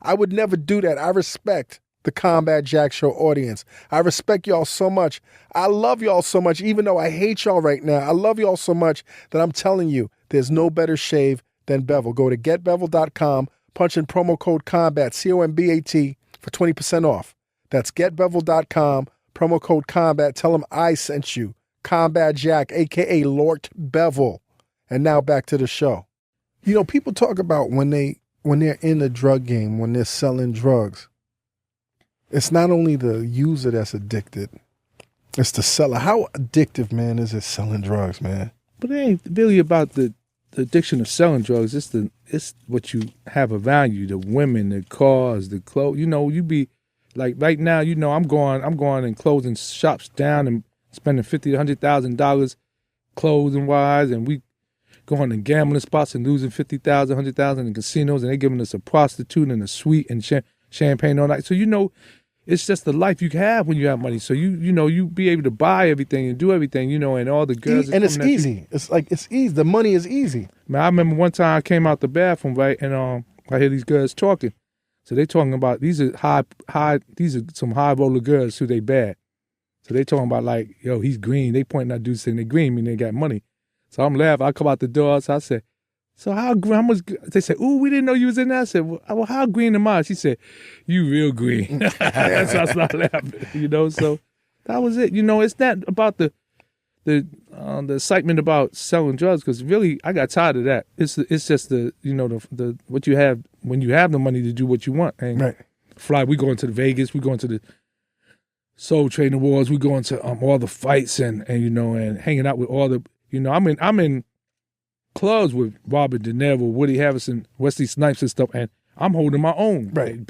I would never do that. I respect the Combat Jack Show audience. I respect y'all so much. I love y'all so much, even though I hate y'all right now. I love y'all so much that I'm telling you, there's no better shave than Bevel. Go to getbevel.com, punch in promo code COMBAT, COMBAT, for 20% off. That's getbevel.com, promo code COMBAT. Tell them I sent you. Combat Jack, a.k.a. Lord Bevel. And now back to the show. People talk about when they're in the drug game, when they're selling drugs, it's not only the user that's addicted, it's the seller. How addictive, man, is it selling drugs, man? But it ain't really about the addiction of selling drugs. It's what you have a value, the women, the cars, the clothes. You be like right now, I'm going and closing shops down and spending $50,000 to $100,000 clothing wise, and we going to gambling spots and losing $50,000, $100,000 in casinos, and they giving us a prostitute and a suite and champagne all night. So it's just the life you have when you have money. So you be able to buy everything and do everything, and all the girls. And it's easy. It's easy. The money is easy. Man, I remember one time I came out the bathroom, right, and I hear these girls talking. So they talking about these are some high roller girls who they bad. So they talking about like, yo, he's green. They pointing at dudes saying they green, meaning they got money. So I'm laughing. I come out the door. So I said, so how much? They said, ooh, we didn't know you was in there. I said, well, how green am I? She said, you real green. So I started laughing, So that was it. It's not about the excitement about selling drugs, because really I got tired of that. It's just the what you have when you have the money to do what you want. And right. Fly, we going to Vegas, we going to the Soul Train Awards, we going to all the fights and hanging out with all the I'm in clubs with Robert De Niro, Woody Harrelson, Wesley Snipes and stuff, and I'm holding my own. Right.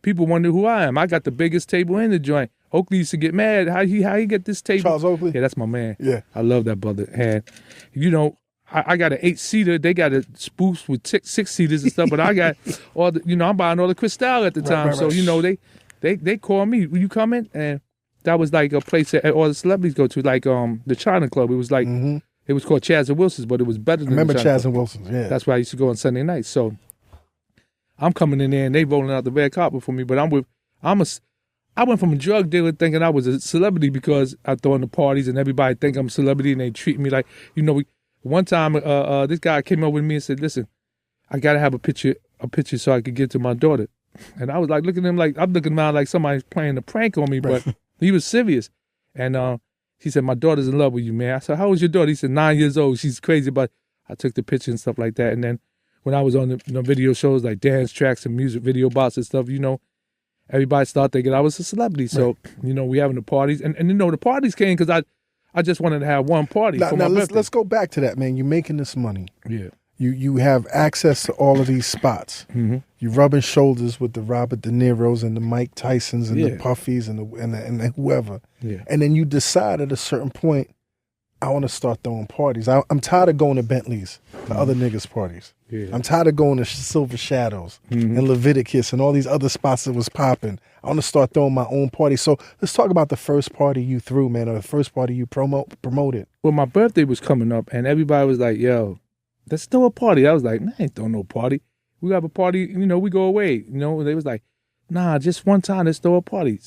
People wonder who I am. I got the biggest table in the joint. Oakley used to get mad. How he get this table? Charles Oakley? Yeah, that's my man. Yeah. I love that brother. And, I got an 8-seater. They got a spoofs with 6-seaters and stuff, but I got all the, I'm buying all the Cristal at the time. Right. So, they call me, will you come in? And that was like a place that all the celebrities go to, like the China Club. It was like, It was called Chaz and Wilson's, but it was better than I remember the China Chaz Club. and Wilson's, yeah. That's where I used to go on Sunday nights. So I'm coming in there and they rolling out the red carpet for me, but I went from a drug dealer thinking I was a celebrity because I throw in the parties and everybody think I'm a celebrity and they treat me like, one time this guy came up with me and said, listen, I got to have a picture so I could give to my daughter. And I was like looking at him like, I'm looking around like somebody's playing a prank on me, but he was serious. And he said, my daughter's in love with you, man. I said, how old's your daughter? He said, 9 years old. She's crazy, but I took the picture and stuff like that. And then when I was on the video shows like dance tracks and music video bots and stuff, everybody started thinking I was a celebrity. So, we having the parties. And the parties came because I just wanted to have one party for my birthday. Let's go back to that, man. You're making this money. Yeah. You have access to all of these spots. Mm-hmm. You're rubbing shoulders with the Robert De Niro's and the Mike Tysons and the Puffies and the whoever. Yeah. And then you decide at a certain point, I want to start throwing parties. I'm tired of going to Bentley's, the other niggas' parties. Yeah. I'm tired of going to Silver Shadows and Leviticus and all these other spots that was popping. I want to start throwing my own party. So let's talk about the first party you threw, man, or the first party you promoted. Well, my birthday was coming up and everybody was like, yo, let's throw a party. I was like, man, I ain't throwing no party. We have a party, we go away. They was like, nah, just one time, let's throw a party.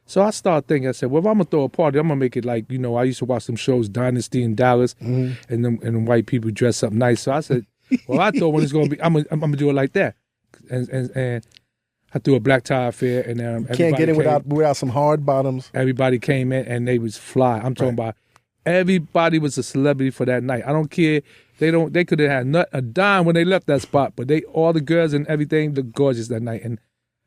So I started thinking, I said, well, if I'm going to throw a party, I'm going to make it like, I used to watch some shows, Dynasty in Dallas, and them white people dress up nice. So I said, well, I thought when it's going to be, I'm going to do it like that. And I threw a black tie affair, and can't get in without some hard bottoms. Everybody came in, and they was fly. I'm talking about everybody was a celebrity for that night. I don't care. They could have had a dime when they left that spot, but all the girls and everything looked gorgeous that night. And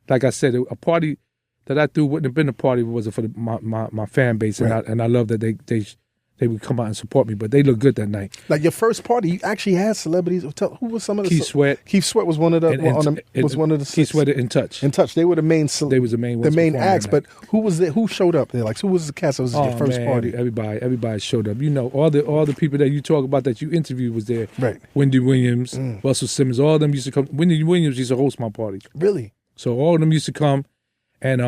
like I said, a party that I threw wouldn't have been a party if it wasn't for my fan base, and I love that they would come out and support me. But they looked good that night. Like your first party, you actually had celebrities. Who was some of the Keith Sweat? Keith Sweat was one of the Keith Sweat in Touch. In Touch, they were the main. They was the main acts. But who was it? Who showed up there? Like who was the cast? That was your first party. Everybody showed up. All the people that you talk about that you interviewed was there. Right. Wendy Williams, Russell Simmons, all of them used to come. Wendy Williams used to host my party. Really? So all of them used to come, and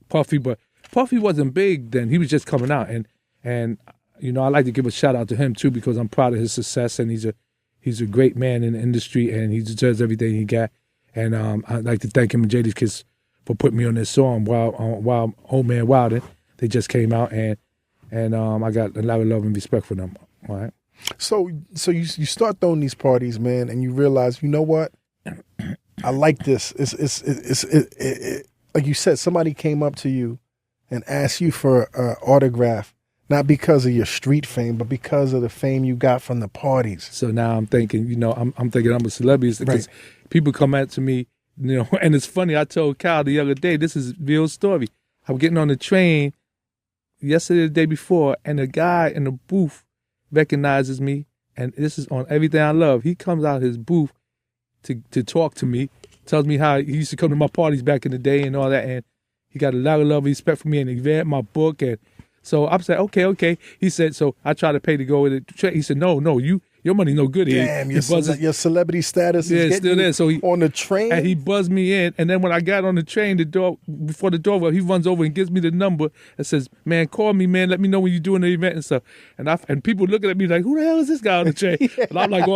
Puffy, but Puffy wasn't big then. He was just coming out, and I like to give a shout out to him too because I'm proud of his success, and he's a great man in the industry, and he deserves everything he got. And I'd like to thank him and Jada's Kids for putting me on this song while Old Man Wildin'. They just came out, and I got a lot of love and respect for them. All right. So you start throwing these parties, man, and you realize, you know what? I like this. It's like you said, somebody came up to you and asked you for an autograph, not because of your street fame, but because of the fame you got from the parties. So now I'm thinking, I'm thinking I'm a celebrity because people come out to me, and it's funny. I told Kyle the other day, this is a real story. I'm getting on the train yesterday, the day before, and a guy in the booth recognizes me, and this is on Everything I Love. He comes out of his booth to talk to me, tells me how he used to come to my parties back in the day and all that, and he got a lot of love and respect for me, and he read my book, and so I'm saying, okay. He said, so I tried to pay to go with it. He said, no, your money no good here. Damn, your celebrity status is still there. So he on the train, and he buzzed me in, and then when I got on the train, before the door, he runs over and gives me the number and says, "Man, call me, man. Let me know when you're doing the event and stuff." And people looking at me like, "Who the hell is this guy on the train?" And I'm like,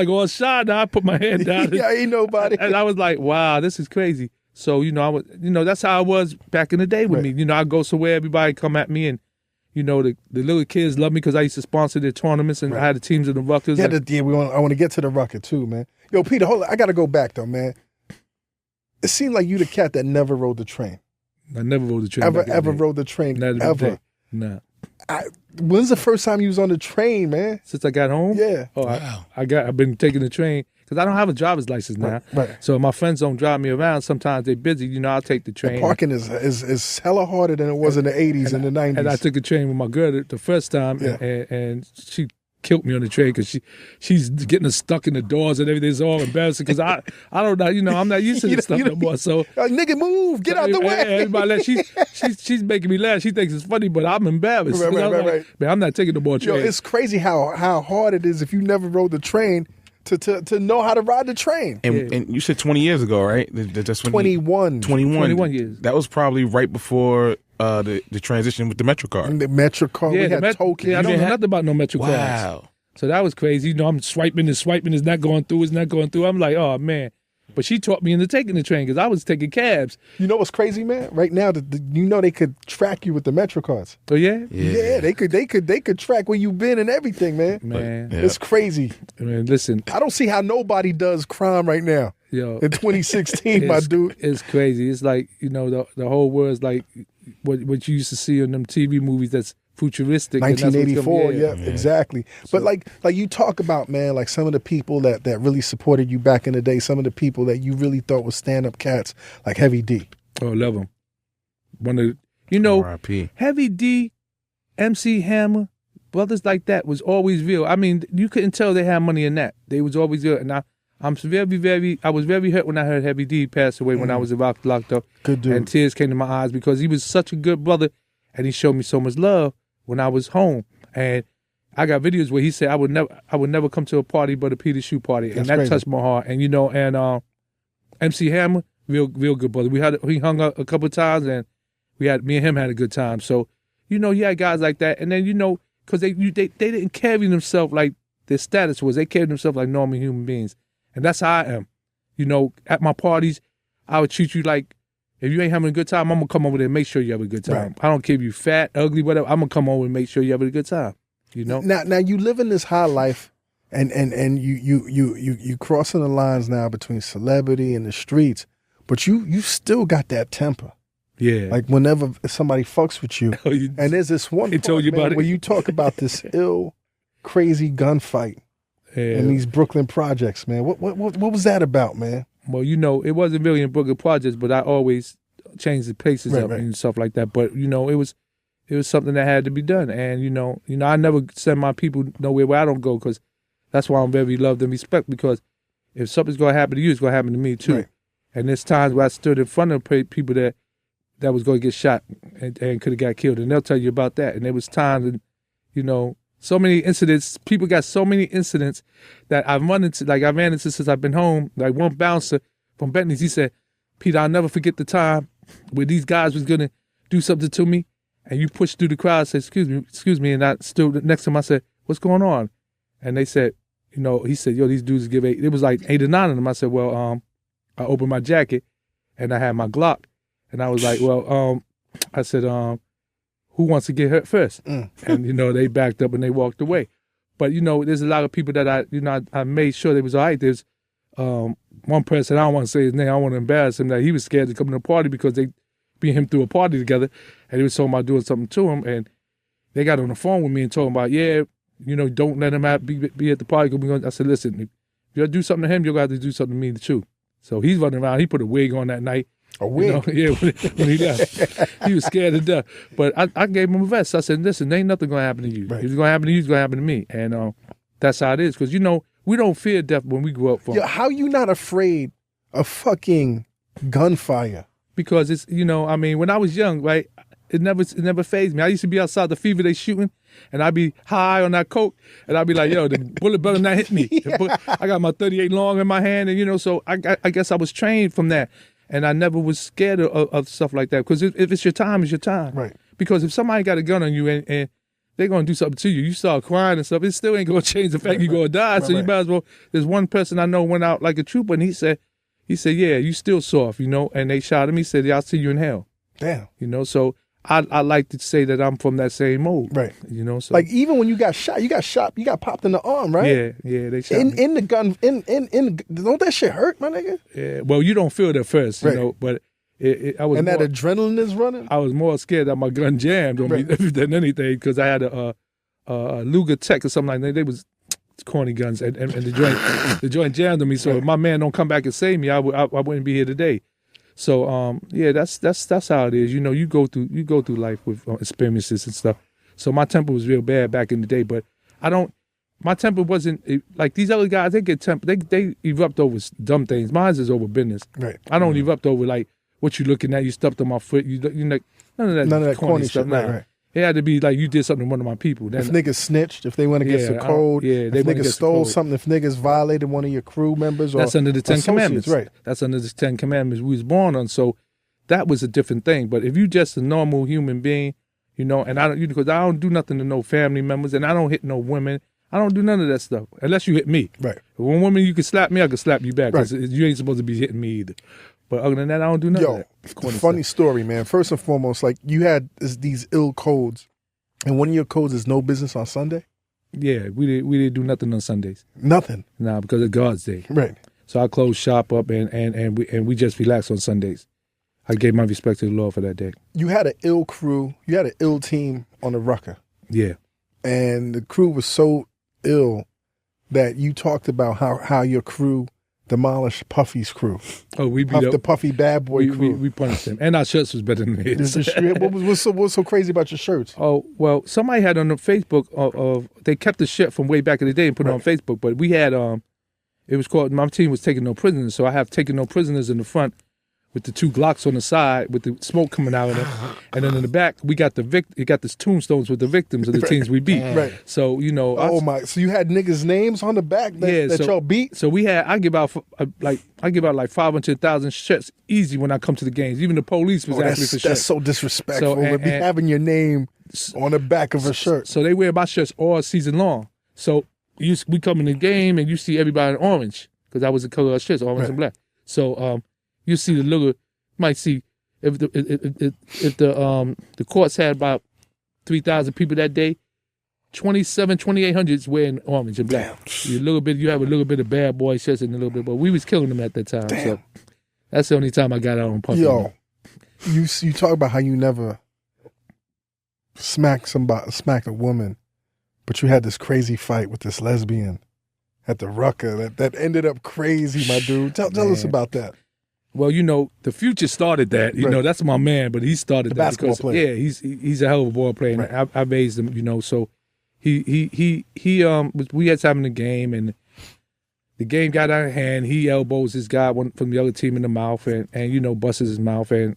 all shy now. I put my hand down. Yeah, ain't nobody. And I was like, "Wow, this is crazy." So that's how I was back in the day with me. I go somewhere, everybody come at me, and the little kids love me because I used to sponsor their tournaments, and I had the teams in the Ruckers. Yeah, I want to get to the Rucker too, man. Yo, Peter, hold on. I got to go back though, man. It seemed like you the cat that never rode the train. I never rode the train. Ever rode the train? Not ever? Nah. When's the first time you was on the train, man? Since I got home? Yeah. Oh, wow. I've been taking the train. Because I don't have a driver's license now. Right. So my friends don't drive me around. Sometimes they're busy. I'll take the train. The parking is hella harder than it was in the 80s and the 90s. And I took a train with my girl the first time, and she killed me on the train because she's getting us stuck in the doors and everything. It's all embarrassing because I don't know, I'm not used to this stuff no more. So nigga, move, get out the way. Everybody, she's making me laugh. She thinks it's funny, but I'm embarrassed. Right. Man, I'm not taking the more train. Yo, it's crazy how hard it is if you never rode the train to know how to ride the train. And you said 20 years ago, right? That's when 21. 21 years. That was probably right before the transition with the MetroCard. The MetroCard, we had tokens. Yeah, I don't know nothing about no MetroCards. Wow. So that was crazy. I'm swiping, it's not going through. I'm like, oh, man. But she taught me into taking the train because I was taking cabs. You know what's crazy, man? Right now, they could track you with the MetroCards. Oh yeah? Yeah, they could track where you've been and everything, man. Man, it's crazy. Man, listen, I don't see how nobody does crime right now. Yo, in 2016, my dude, it's crazy. It's like the whole world's like what you used to see in them TV movies. That's futuristic. 1984, yeah, exactly. But like you talk about, man, like some of the people that really supported you back in the day, some of the people that you really thought was stand-up cats, like Heavy D. Oh, love them. One of R.I.P. Heavy D, MC Hammer, brothers like that was always real. I mean, you couldn't tell they had money in that. They was always real. And I was very hurt when I heard Heavy D pass away when I was locked up. Good dude. And tears came to my eyes because he was such a good brother, and he showed me so much love when I was home. And I got videos where he said I would never come to a party but a Peter Shue party. And that touched my heart. And MC Hammer, real good brother. He hung out a couple of times, and me and him had a good time. So, you had guys like that. And then, because they didn't carry themselves like their status was. They carried themselves like normal human beings. And that's how I am. You know, at my parties, I would treat you like, if you ain't having a good time, I'm going to come over there and make sure you have a good time. Right. I don't care if you fat, ugly, whatever. I'm going to come over and make sure you have a good time. You know? Now you live in this high life, and you crossing the lines now between celebrity and the streets, but you still got that temper. Yeah. Like whenever somebody fucks with you. And there's this one part, told you about it? where you talk about this ill, crazy gunfight in these Brooklyn projects, man. What was that about, man? Well, you know, it wasn't really in Brooklyn projects, but I always changed the places up and stuff like that. But, you know, it was something that had to be done. And, you know, I never send my people nowhere where I don't go, because that's why I'm very loved and respect, because if something's going to happen to you, it's going to happen to me too. Right. And there's times where I stood in front of people that was going to get shot and could have got killed, and they'll tell you about that. And there was times, and, you know, so many incidents. People got so many incidents that I ran into since I've been home. Like one bouncer from Bentley's, he said, "Peter, I'll never forget the time where these guys was going to do something to me, and you pushed through the crowd and said, excuse me, and I stood next to him. I said, what's going on? And they said, you know, he said, yo, these dudes give 8. It was like 8 or 9 of them. I said, well, I opened my jacket, and I had my Glock. And I was like, well, I said, who wants to get hurt first? And, you know, they backed up and they walked away. But, you know, there's a lot of people that I made sure they was all right. There's one person, I don't want to say his name, I don't want to embarrass him, that he was scared to come to the party because they beat him through a party together, and he was talking about doing something to him. And they got on the phone with me and talking about, yeah, you know, don't let him be at the party. I said, listen, if you do something to him, you're going to have to do something to me too. So he's running around. He put a wig on that night. A wig? You know, yeah, when he left. He was scared to death. But I gave him a vest. I said, listen, there ain't nothing going to happen to you. Right. If it's going to happen to you, it's going to happen to me. And that's how it is. Because, you know, we don't fear death when we grew up. How you not afraid of fucking gunfire? Because it's, you know, I mean, when I was young, right, it never fazed me. I used to be outside the fever they shooting, and I'd be high on that coke, and I'd be like, yo, the bullet better not hit me. I got my 38 long in my hand, and, you know, so I guess I was trained from that. And I never was scared of stuff like that. Because if it's your time, it's your time. Right. Because if somebody got a gun on you and they're going to do something to you, you start crying and stuff, it still ain't going to change the fact you're going to die. So you might as well. There's one person I know went out like a trooper, and he said, yeah, you still soft, you know. And they shot him. He said, yeah, I'll see you in hell. Damn. You know, so I like to say that I'm from that same mold. Right. You know, so. Like even when you got shot, you got popped in the arm, right? Yeah, they shot me. In the gun, don't that shit hurt, my nigga? Yeah, well, you don't feel it at first, you know, but I was. And that adrenaline is running? I was more scared that my gun jammed on me than anything, because I had a Luger Tech or something like that. They was corny guns, and the joint jammed on me. So if my man don't come back and save me, I wouldn't be here today. So yeah, that's how it is. You know, you go through life with experiences and stuff. So my temper was real bad back in the day, but my temper wasn't like these other guys. They get temper. They erupt over dumb things. Mine is over business. Right. I don't erupt over like what you looking at. You stepped on my foot. You like none of that corny stuff. Right. It had to be like you did something to one of my people. If niggas snitched, if they went against the code, if niggas stole something, if niggas violated one of your crew members, or that's under the 10 Commandments, right? That's under the 10 Commandments we was born on. So that was a different thing. But if you just a normal human being, you know, and because I don't do nothing to no family members, and I don't hit no women. I don't do none of that stuff unless you hit me. Right. One woman you can slap me, I can slap you back. Right. You ain't supposed to be hitting me either. But other than that, I don't do none of that. Funny story, man. First and foremost, like you had these ill codes. And one of your codes is no business on Sunday? Yeah, we didn't do nothing on Sundays. Nothing? Nah, because of God's Day. Right. So I closed shop up and we just relaxed on Sundays. I gave my respect to the Lord for that day. You had an ill crew. You had an ill team on the Rucker. Yeah. And the crew was so ill that you talked about how your crew demolished Puffy's crew. Oh, we beat up the Puffy bad boy crew. We punished them, and our shirts was better than his. What's so crazy about your shirts? Oh well, somebody had on the Facebook of they kept the shirt from way back in the day and put it on Facebook, but we had it was called, my team was Taking No Prisoners, so I have Taking No Prisoners in the front with the 2 Glocks on the side with the smoke coming out of them, and then in the back we got this tombstones with the victims of the teams we beat. Right. So you know. So you had niggas' names on the back that y'all beat. So we had I give out like 500,000 shirts easy when I come to the games. Even the police was asking for shirts. That's so disrespectful. So, having your name on the back of a shirt. So they wear my shirts all season long. So we come in the game and you see everybody in orange because I was the color of shirts, orange and black. So you see the little, might see if the courts had about 3,000 people that day, 2,800 is wearing orange and black. You have a little bit of bad boy shirts and a little bit, but we was killing them at that time. So that's the only time I got out on Puffy. Yo, you talk about how you never smacked a woman, but you had this crazy fight with this lesbian at the Rucker that ended up crazy, my dude. Tell us about that. Well, the Future started that. That's my man, but he started the that basketball player. Yeah, he's a hell of a ball player. Right. And I raised him, so we had having a game and the game got out of hand. He elbows this guy from the other team in the mouth and busts his mouth. And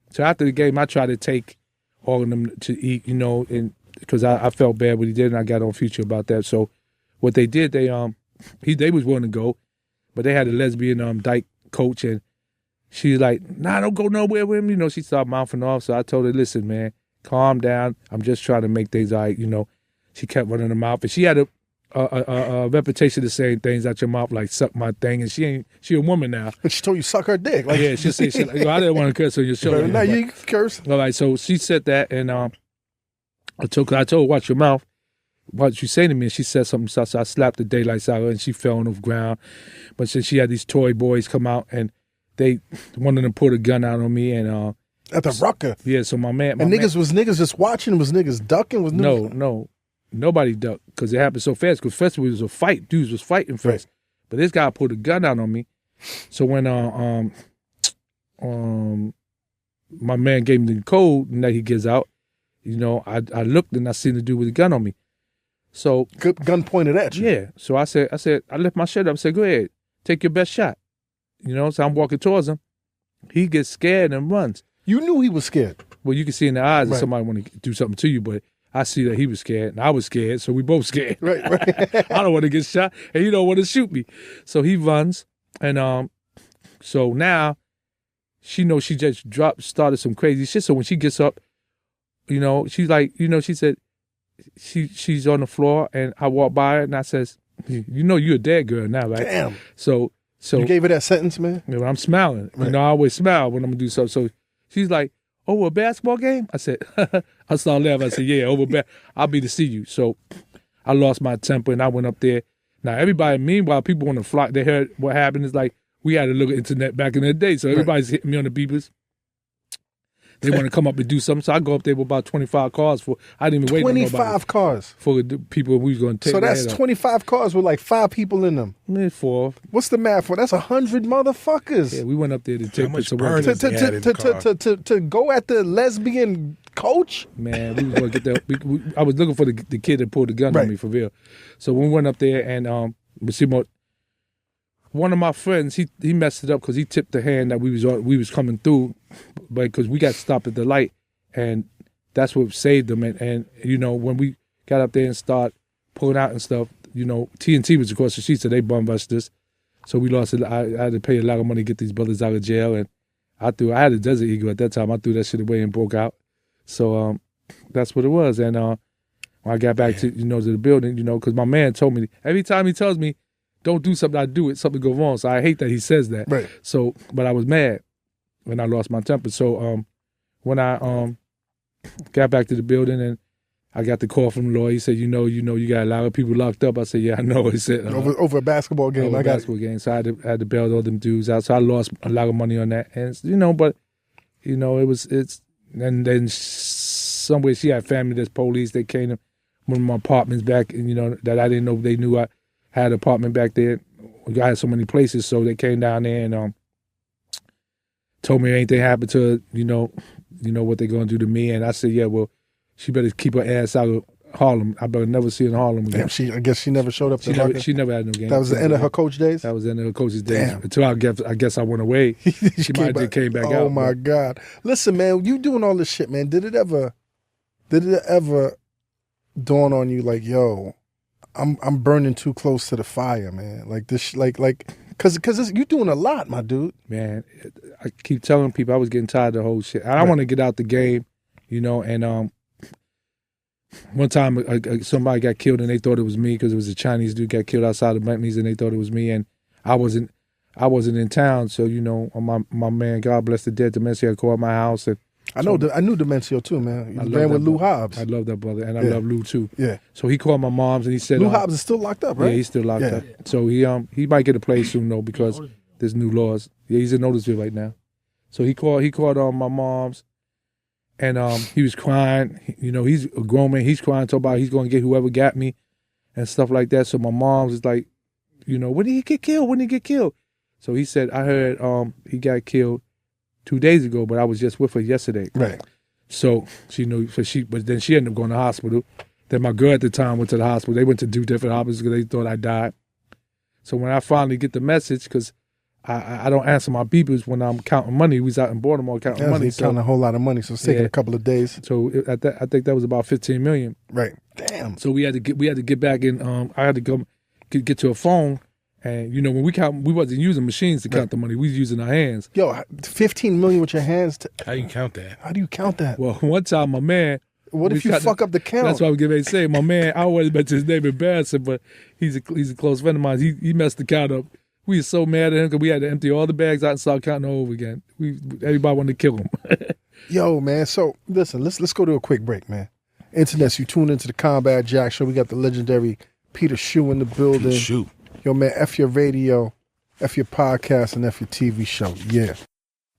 so after the game, I tried to take all of them to eat, and because I felt bad what he did, and I got on Future about that. So what they did, they was willing to go, but they had a lesbian dyke coach, and she's like, nah, don't go nowhere with him. She started mouthing off. So I told her, listen, man, calm down. I'm just trying to make things all right. She kept running her mouth, and she had a reputation of saying things out your mouth like "suck my thing," and she a woman now. But she told you suck her dick. Yeah, she said shit like, I didn't want to curse on your show. No, you can curse. All right, so she said that, and I told her, watch your mouth. What you say to me? And she said something, so I slapped the daylights out of her, and she fell on the ground. But since she had these toy boys come out, and one of them pulled a gun out on me, and at the Rucker. Yeah, so my man, was niggas just watching? Was niggas ducking? No. Nobody ducked because it happened so fast. Because first it was a fight. Dudes was fighting first. Right. But this guy pulled a gun out on me. So when my man gave me the code that he gives out, I looked and I seen the dude with a gun on me. So gun pointed at you. Yeah. So I said, I lift my shirt up and said, go ahead, take your best shot. So I'm walking towards him. He gets scared and runs. You knew he was scared. Well, you can see in the eyes that somebody want to do something to you, but I see that he was scared and I was scared, so we both scared. Right. I don't want to get shot and he don't want to shoot me. So he runs and so now she knows she just started some crazy shit. So when she gets up, she's like, she said she's on the floor and I walk by her and I says, you're a dead girl now, right? Damn. So you gave her that sentence, man? I'm smiling. Right. I always smile when I'm gonna do something. So she's like, over a basketball game? I said, I started laughing. I said, yeah, I'll be to see you. So I lost my temper and I went up there. Now everybody, meanwhile, people on the flock, they heard what happened. It's like, we had a little internet back in the day. So everybody's hitting me on the beepers. They want to come up and do something. So I go up there with about 25 cars I didn't even wait on nobody. 25 cars? For the people we was going to take. So that's 25 cars with like 5 people in them? Yeah, 4. What's the math for? That's 100 motherfuckers. Yeah, we went up there to take much some burn is they had in the car? To go at the lesbian coach? Man, we was going to get that. I was looking for the kid that pulled the gun on me for real. So when we went up there and one of my friends, he messed it up because he tipped the hand that we was coming through, but because we got stopped at the light, and that's what saved them. And when we got up there and start pulling out and stuff, TNT was across the street, so they bum rushed us. So we lost. I had to pay a lot of money to get these brothers out of jail, and I had a Desert Eagle at that time. I threw that shit away and broke out. So that's what it was. And when I got back to the building, because my man told me every time he tells me, don't do something, I do it, something go wrong. So I hate that he says that. Right. So, but I was mad when I lost my temper. So when I got back to the building and I got the call from the lawyer, he said, you got a lot of people locked up. I said, yeah, I know. He said over a basketball game. Over a basketball game. So I had to bail all them dudes out. So I lost a lot of money on that. And and then somewhere she had family that's police. They came to one of my apartments back, and that I didn't know they knew I had an apartment back there. I had so many places, so they came down there and told me anything happened to her, what they're gonna do to me. And I said, yeah, well, she better keep her ass out of Harlem. I better never see her in Harlem again. Damn, I guess she never showed up. She never had no game. That was the end of her coach days? That was the end of her coach's days. Damn. Until I guess I went away. She might have came back out. Oh my God. Listen, man, you doing all this shit, man. Did it ever dawn on you like, yo, I'm burning too close to the fire, man? Like this, because you're doing a lot, my dude. Man, I keep telling people I was getting tired of the whole shit. I don't want to get out the game, and one time somebody got killed and they thought it was me because it was a Chinese dude got killed outside of Bentley's and they thought it was me, and I wasn't in town. So my man, God bless the dead, Demencio, called my house, and I knew Demencio too, man. He ran with Lou Hobbs. I love that brother, and I love Lou too. Yeah. So he called my mom's and he said, Lou Hobbs is still locked up, right? Yeah, he's still locked up. So he might get a place soon though because there's new laws. Yeah, he's in Noticeville right now. So he called my mom's, and he was crying. He's a grown man. He's crying, talking about he's going to get whoever got me, and stuff like that. So my mom's is like, when did he get killed? When did he get killed? So he said, I heard he got killed 2 days ago, but I was just with her yesterday. Right. So she knew. But then she ended up going to the hospital. Then my girl at the time went to the hospital. They went to 2 different hospitals because they thought I died. So when I finally get the message, because I don't answer my beepers when I'm counting money. We was out in Baltimore counting money. So counting a whole lot of money, so it's taking a couple of days. So I think that was about $15 million. Right. Damn. So we had to get back in. I had to go get to a phone, and when we count, we wasn't using machines to count the money. We was using our hands. Yo, $15 million with your hands. How do you count that? How do you count that? Well, one time my man. What if you fuck up the count? That's what I was getting ready to say. My man, I always mention his name embarrassing, but he's a close friend of mine. He messed the count up. We were so mad at him because we had to empty all the bags out and start counting over again. Everybody wanted to kill him. Yo, man. So listen, let's go to a quick break, man. Internets, you tune into the Combat Jack Show. We got the legendary Peter Shue in the building. Peter Shue. Yo, man, F your radio, F your podcast, and F your TV show. Yeah.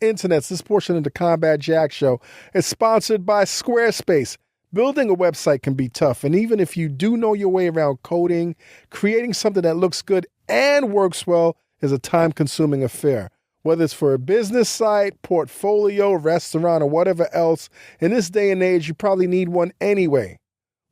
Internets, this portion of the Combat Jack Show is sponsored by Squarespace. Building a website can be tough, and even if you do know your way around coding, creating something that looks good and works well is a time-consuming affair. Whether it's for a business site, portfolio, restaurant, or whatever else, in this day and age, you probably need one anyway.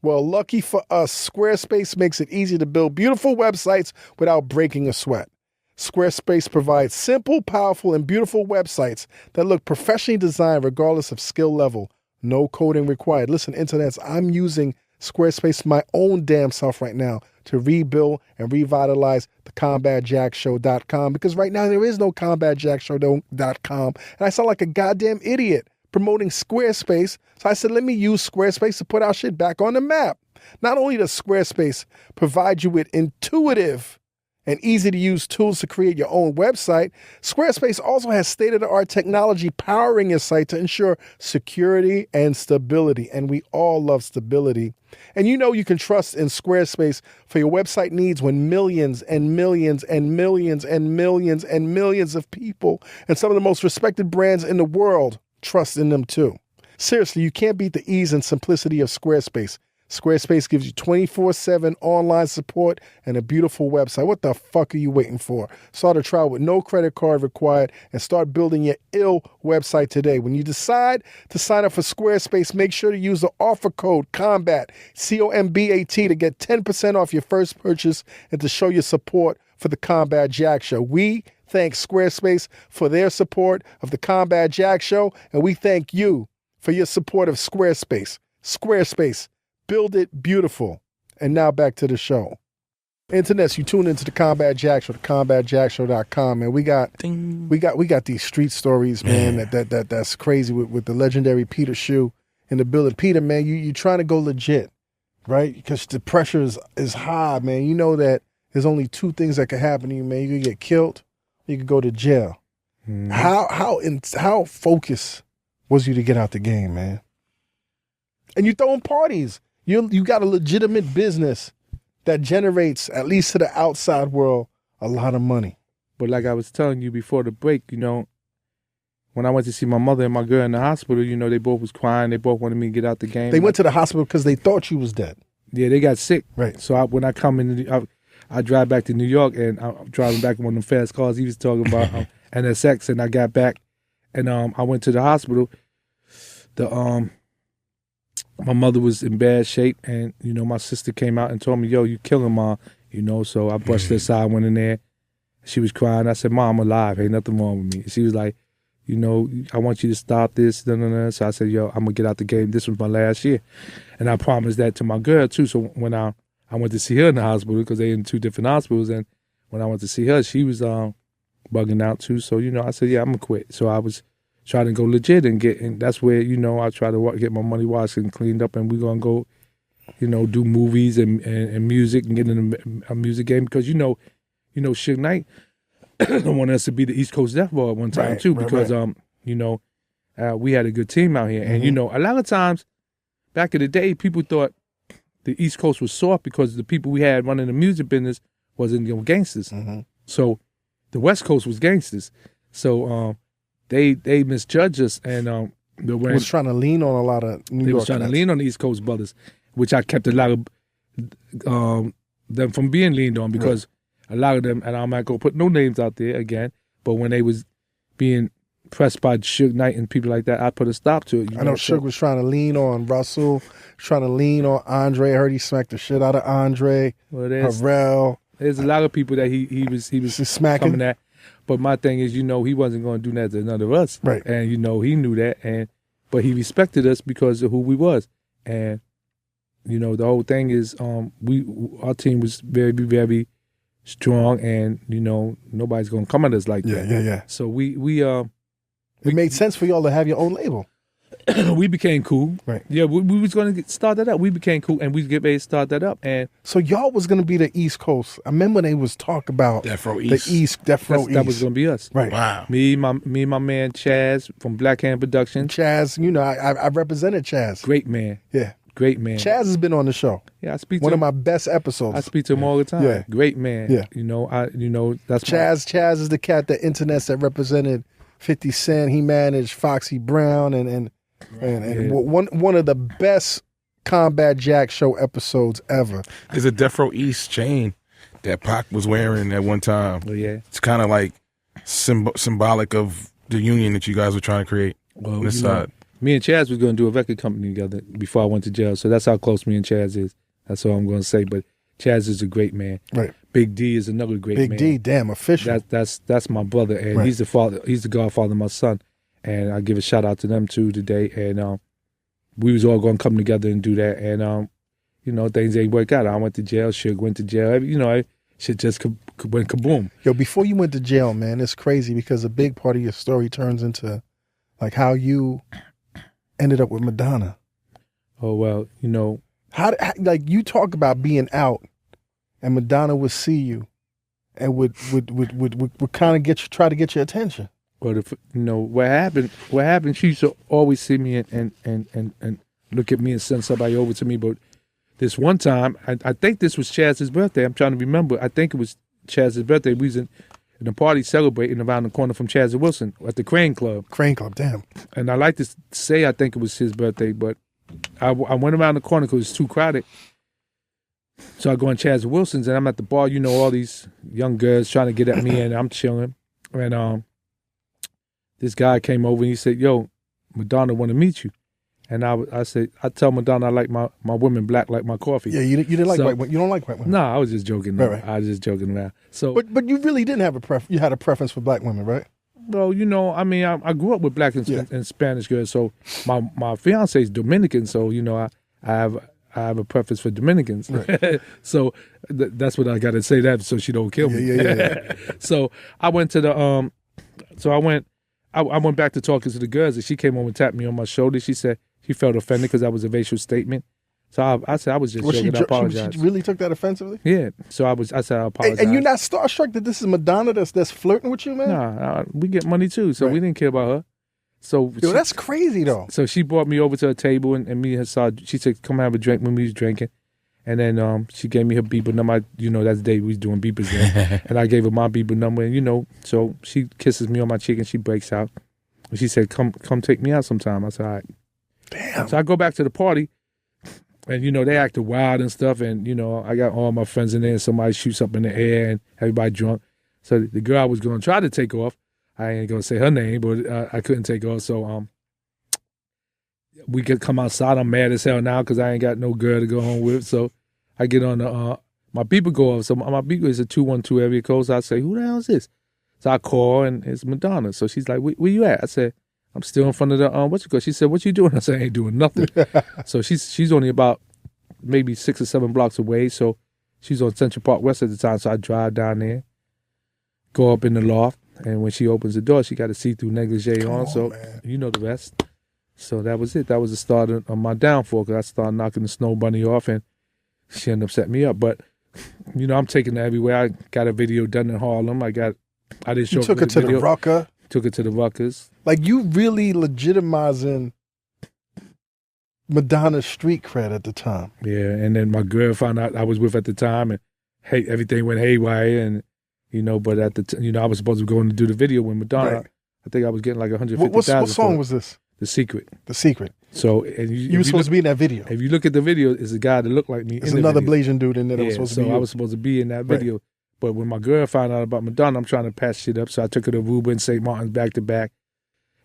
Well, lucky for us, Squarespace makes it easy to build beautiful websites without breaking a sweat. Squarespace provides simple, powerful, and beautiful websites that look professionally designed regardless of skill level. No coding required. Listen, internets, I'm using Squarespace my own damn self right now to rebuild and revitalize the CombatJackShow.com because right now there is no CombatJackShow.com and I sound like a goddamn idiot promoting Squarespace. So I said, let me use Squarespace to put our shit back on the map. Not only does Squarespace provide you with intuitive and easy-to-use tools to create your own website, Squarespace also has state-of-the-art technology powering your site to ensure security and stability. And we all love stability. And you can trust in Squarespace for your website needs when millions and millions and millions and millions and millions of people and some of the most respected brands in the world trust in them too. Seriously, you can't beat the ease and simplicity of Squarespace. Squarespace gives you 24/7 online support and a beautiful website. What the fuck are you waiting for? Start a trial with no credit card required and start building your ill website today. When you decide to sign up for Squarespace, make sure to use the offer code COMBAT, COMBAT, to get 10% off your first purchase and to show your support for the Combat Jack Show. We thank Squarespace for their support of the Combat Jack Show, and we thank you for your support of Squarespace. Squarespace. Build it beautiful. And now back to the show. Internets, you tune into the Combat Jack Show, the CombatJackShow.com, and we got these street stories, man. That's crazy with the legendary Peter Shue in the building. Peter, man, you trying to go legit, right? Because the pressure is high, man. You know that there's only 2 things that can happen to you, man. You can get killed, you can go to jail. Mm. How focused was you to get out the game, man? And you throwing parties. You got a legitimate business that generates, at least to the outside world, a lot of money. But like I was telling you before the break, when I went to see my mother and my girl in the hospital, they both was crying. They both wanted me to get out the game. They went to the hospital because they thought you was dead. Yeah, they got sick. Right. So when I come in, I drive back to New York, and I'm driving back in one of them fast cars. He was talking about NSX, and I got back, and I went to the hospital. My mother was in bad shape, and my sister came out and told me, "Yo, you killing Mom," So I brushed her aside, went in there. She was crying. I said, "Mom, I'm alive. Ain't nothing wrong with me." She was like, "I want you to stop this." So I said, "Yo, I'm gonna get out the game. This was my last year," and I promised that to my girl too. So when I went to see her in the hospital, because they in 2 different hospitals, and when I went to see her, she was bugging out too. So I said, "Yeah, I'm gonna quit." So I was trying to go legit and that's where, I try to get my money washed and cleaned up, and we're going to go do movies and music and get in a music game because Suge Knight wanted us to be the East Coast Death Row at one time too because we had a good team out here and a lot of times back in the day people thought the East Coast was soft because the people we had running the music business wasn't gangsters. So the West Coast was gangsters. So they misjudged us and they was trying to lean on a lot of New York. They was trying to lean on the East Coast brothers, which I kept a lot of them from being leaned on because a lot of them, and I'm not gonna put no names out there again, but when they was being pressed by Suge Knight and people like that, I put a stop to it. I know Suge was trying to lean on Russell, trying to lean on Andre. I heard he smacked the shit out of Andre. Harrell. There's a lot of people that he was smacking coming at. But my thing is, he wasn't going to do that to none of us. Right. And, he knew that. But he respected us because of who we was. And, the whole thing is our team was very, very strong and, nobody's going to come at us like that. Yeah. So we it made sense for y'all to have your own label. We became cool. Right. Yeah, we was going to start that up. We became cool and we get ready to start that up. And so y'all was going to be the East Coast. I remember they was talk about Death Row East. The East, Death Row East. That was going to be us. Right. Wow. Me and my man Chaz from Black Hand Productions. Chaz, I represented Chaz. Great man. Yeah. Great man. Chaz has been on the show. Yeah, I speak to one him. of my best episodes. I speak to him all the time. Yeah. Great man. Yeah. That's Chaz is the cat that internets that represented 50 Cent. He managed Foxy Brown and one of the best Combat Jack show episodes ever. There's a Death Row East chain that Pac was wearing at one time. Oh, yeah. It's kind of like symbolic of the union that you guys were trying to create on this side. Me and Chaz was going to do a record company together before I went to jail, so that's how close me and Chaz is. That's all I'm going to say. But Chaz is a great man. Right. Big D is another great man. Big D, damn official. That's my brother, and he's the father. He's the godfather of my son, and I give a shout out to them too today. And we was all going to come together and do that, and things ain't work out. I went to jail. Suge went to jail. Shit just went kaboom. Yo, before you went to jail, man, it's crazy because a big part of your story turns into like how you ended up with Madonna. Oh well, how like you talk about being out, and Madonna would see you, and would kind of try to get your attention. But if what happened, she used to always see me and look at me and send somebody over to me. But this one time, I think this was Chaz's birthday. I'm trying to remember. I think it was Chaz's birthday. We was in a party celebrating around the corner from Chaz and Wilson at the Crane Club. Crane Club, damn. And I like to say I think it was his birthday, but I went around the corner because it was too crowded. So I go in Chaz and Wilson's, and I'm at the bar. All these young girls trying to get at me, and I'm chilling. And this guy came over and he said, "Yo, Madonna want to meet you." And I said, I tell Madonna I like my women black like my coffee. Yeah, you didn't like white women. You don't like white women. No, I was just joking. Right. I was just joking around. So, but you really didn't have a preference. You had a preference for black women, right? Well, I grew up with black and Spanish girls. So my fiance is Dominican. So I have a preference for Dominicans. Right. So that's what I got to say that so she don't kill me. Yeah. So I went to the I went back to talking to the girls, and she came over and tapped me on my shoulder. She said she felt offended because that was a racial statement. So I said I was just joking. I apologize. She really took that offensively? Yeah. So I said I apologize. And you're not starstruck that this is Madonna that's flirting with you, man? Nah, we get money too, so we didn't care about her. So that's crazy though. So she brought me over to a table, and me and her saw. She said, "Come have a drink." When we was drinking, and then she gave me her beeper number. That's the day we was doing beepers then. And I gave her my beeper number, and so she kisses me on my cheek and she breaks out. And she said, "Come take me out sometime." I said, "All right." Damn. So I go back to the party, and they acted wild and stuff, and I got all my friends in there, and somebody shoots up in the air, and everybody drunk. So the girl I was going to try to take off, I ain't gonna say her name, but I couldn't take off. So we could come outside. I'm mad as hell now because I ain't got no girl to go home with. So I get on my beeper go off. So my beeper is a 212 area code. So I say, "Who the hell is this?" So I call, and it's Madonna. So she's like, where you at? I said, "I'm still in front of the She said, "What you doing?" I said, "I ain't doing nothing." So she's only about maybe 6 or 7 blocks away. So she's on Central Park West at the time. So I drive down there, go up in the loft, and when she opens the door, she got a see-through negligee on. So man. you know the rest. So that was it. That was the start of my downfall because I started knocking the snow bunny off, and she ended up setting me up. But I'm taking it everywhere. I got a video done in Harlem. I didn't show. You took it to the Rucker. Took it to the Ruckers. Like you really legitimizing Madonna's street cred at the time. Yeah, and then my girl found out I was with at the time, and everything went haywire, and but at the I was supposed to go in to do the video with Madonna. Right. I think I was getting like 150,000. What song was this? The Secret. The Secret. So and you were supposed to be in that video. If you look at the video, it's a guy that looked like me. There's another Blasian dude in there that was supposed to be. So I was supposed to be in that video. Right. But when my girl found out about Madonna, I'm trying to patch shit up. So I took her to Aruba and St. Martin's back to back.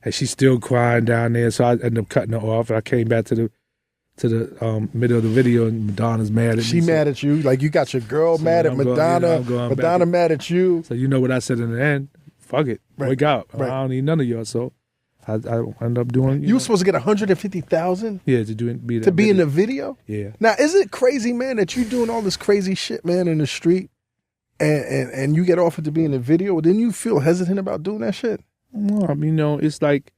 And she's still crying down there. So I ended up cutting her off. And I came back to the middle of the video, and Madonna's mad at me. She mad at you. Like you got your girl mad at Madonna. Madonna mad at you. So you know what I said in the end? Fuck it. Right. Wake out. Right. I don't need none of y'all. So I ended up doing. You were supposed to get 150,000. Yeah, to be in the video. Yeah. Now, is it crazy, man, that you doing all this crazy shit, man, in the street, and you get offered to be in the video? Didn't you feel hesitant about doing that shit? Well, it's like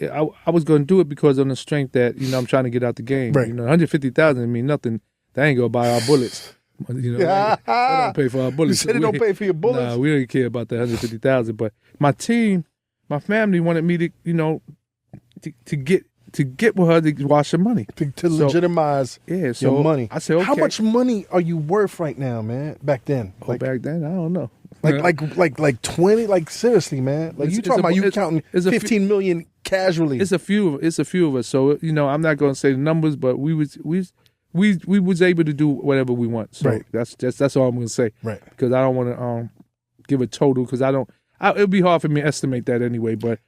I was going to do it because on the strength that I'm trying to get out the game. Right. 150,000 mean nothing. They ain't gonna buy our bullets. They don't pay for our bullets. You said they don't pay for your bullets. Nah, we don't care about the 150,000. But my team. My family wanted me to, to get with her to wash her money. To legitimize your money. I said, okay. How much money are you worth right now, man? Back then? Back then? I don't know. Like 20? Like seriously, man? Like you talking about you counting 15 million casually. It's a few of us. So, I'm not going to say the numbers, but we was able to do whatever we want. So right. That's all I'm going to say. Right. Because I don't want to give a total because it would be hard for me to estimate that anyway, but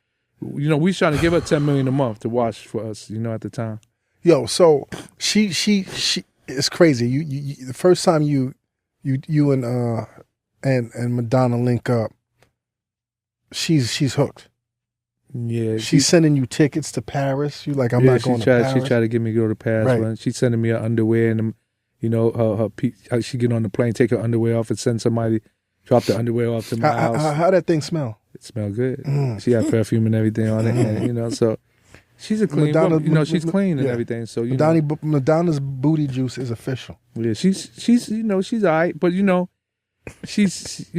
we was trying to give her $10 million a month to wash for us, at the time. Yo, so she it's crazy. You the first time you and Madonna link up, she's hooked. Yeah, she's sending you tickets to Paris. You like I'm not going to Paris. She tried to get me to go to Paris. Right. Right? She's sending me her underwear and she get on the plane, take her underwear off, and send somebody. Drop the underwear off to my house. How that thing smell? It smelled good. She had perfume and everything on it, and so she's a clean woman. She's clean and everything. So Madonna's booty juice is official. Yeah, she's she's all right, but she's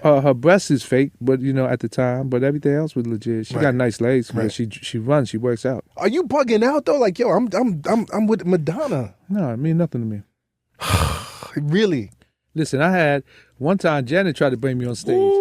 her breast is fake, but at the time, but everything else was legit. She got nice legs, but she runs, she works out. Are you bugging out though? Like I'm with Madonna. No, it mean nothing to me. Really? Listen, I had one time Janet tried to bring me on stage,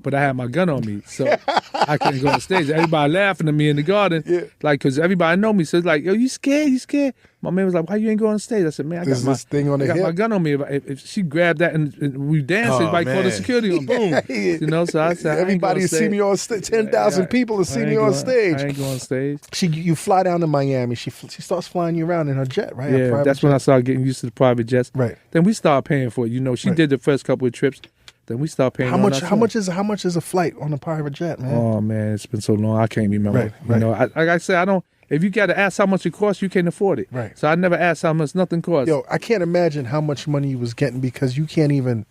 but I had my gun on me, so I couldn't go on stage. Everybody laughing at me in the garden, because everybody know me. So it's like, yo, you scared? You scared? My man was like, why you ain't going on stage? I said, man, I got my gun on me. If she grabbed that and we danced, everybody called the security on me. So I said, everybody see me on stage. 10,000 people to see me on stage. I ain't going on stage. You fly down to Miami. She starts flying you around in her jet, right? Yeah, that's when I started getting used to the private jets. Right. Then we started paying for it. She did the first couple of trips. Then we started paying. How much is a flight on a private jet, man? Oh man, it's been so long I can't remember. Right. Like I said, I don't. If you got to ask how much it costs, you can't afford it. Right. So I never asked how much nothing costs. Yo, I can't imagine how much money you was getting because you can't even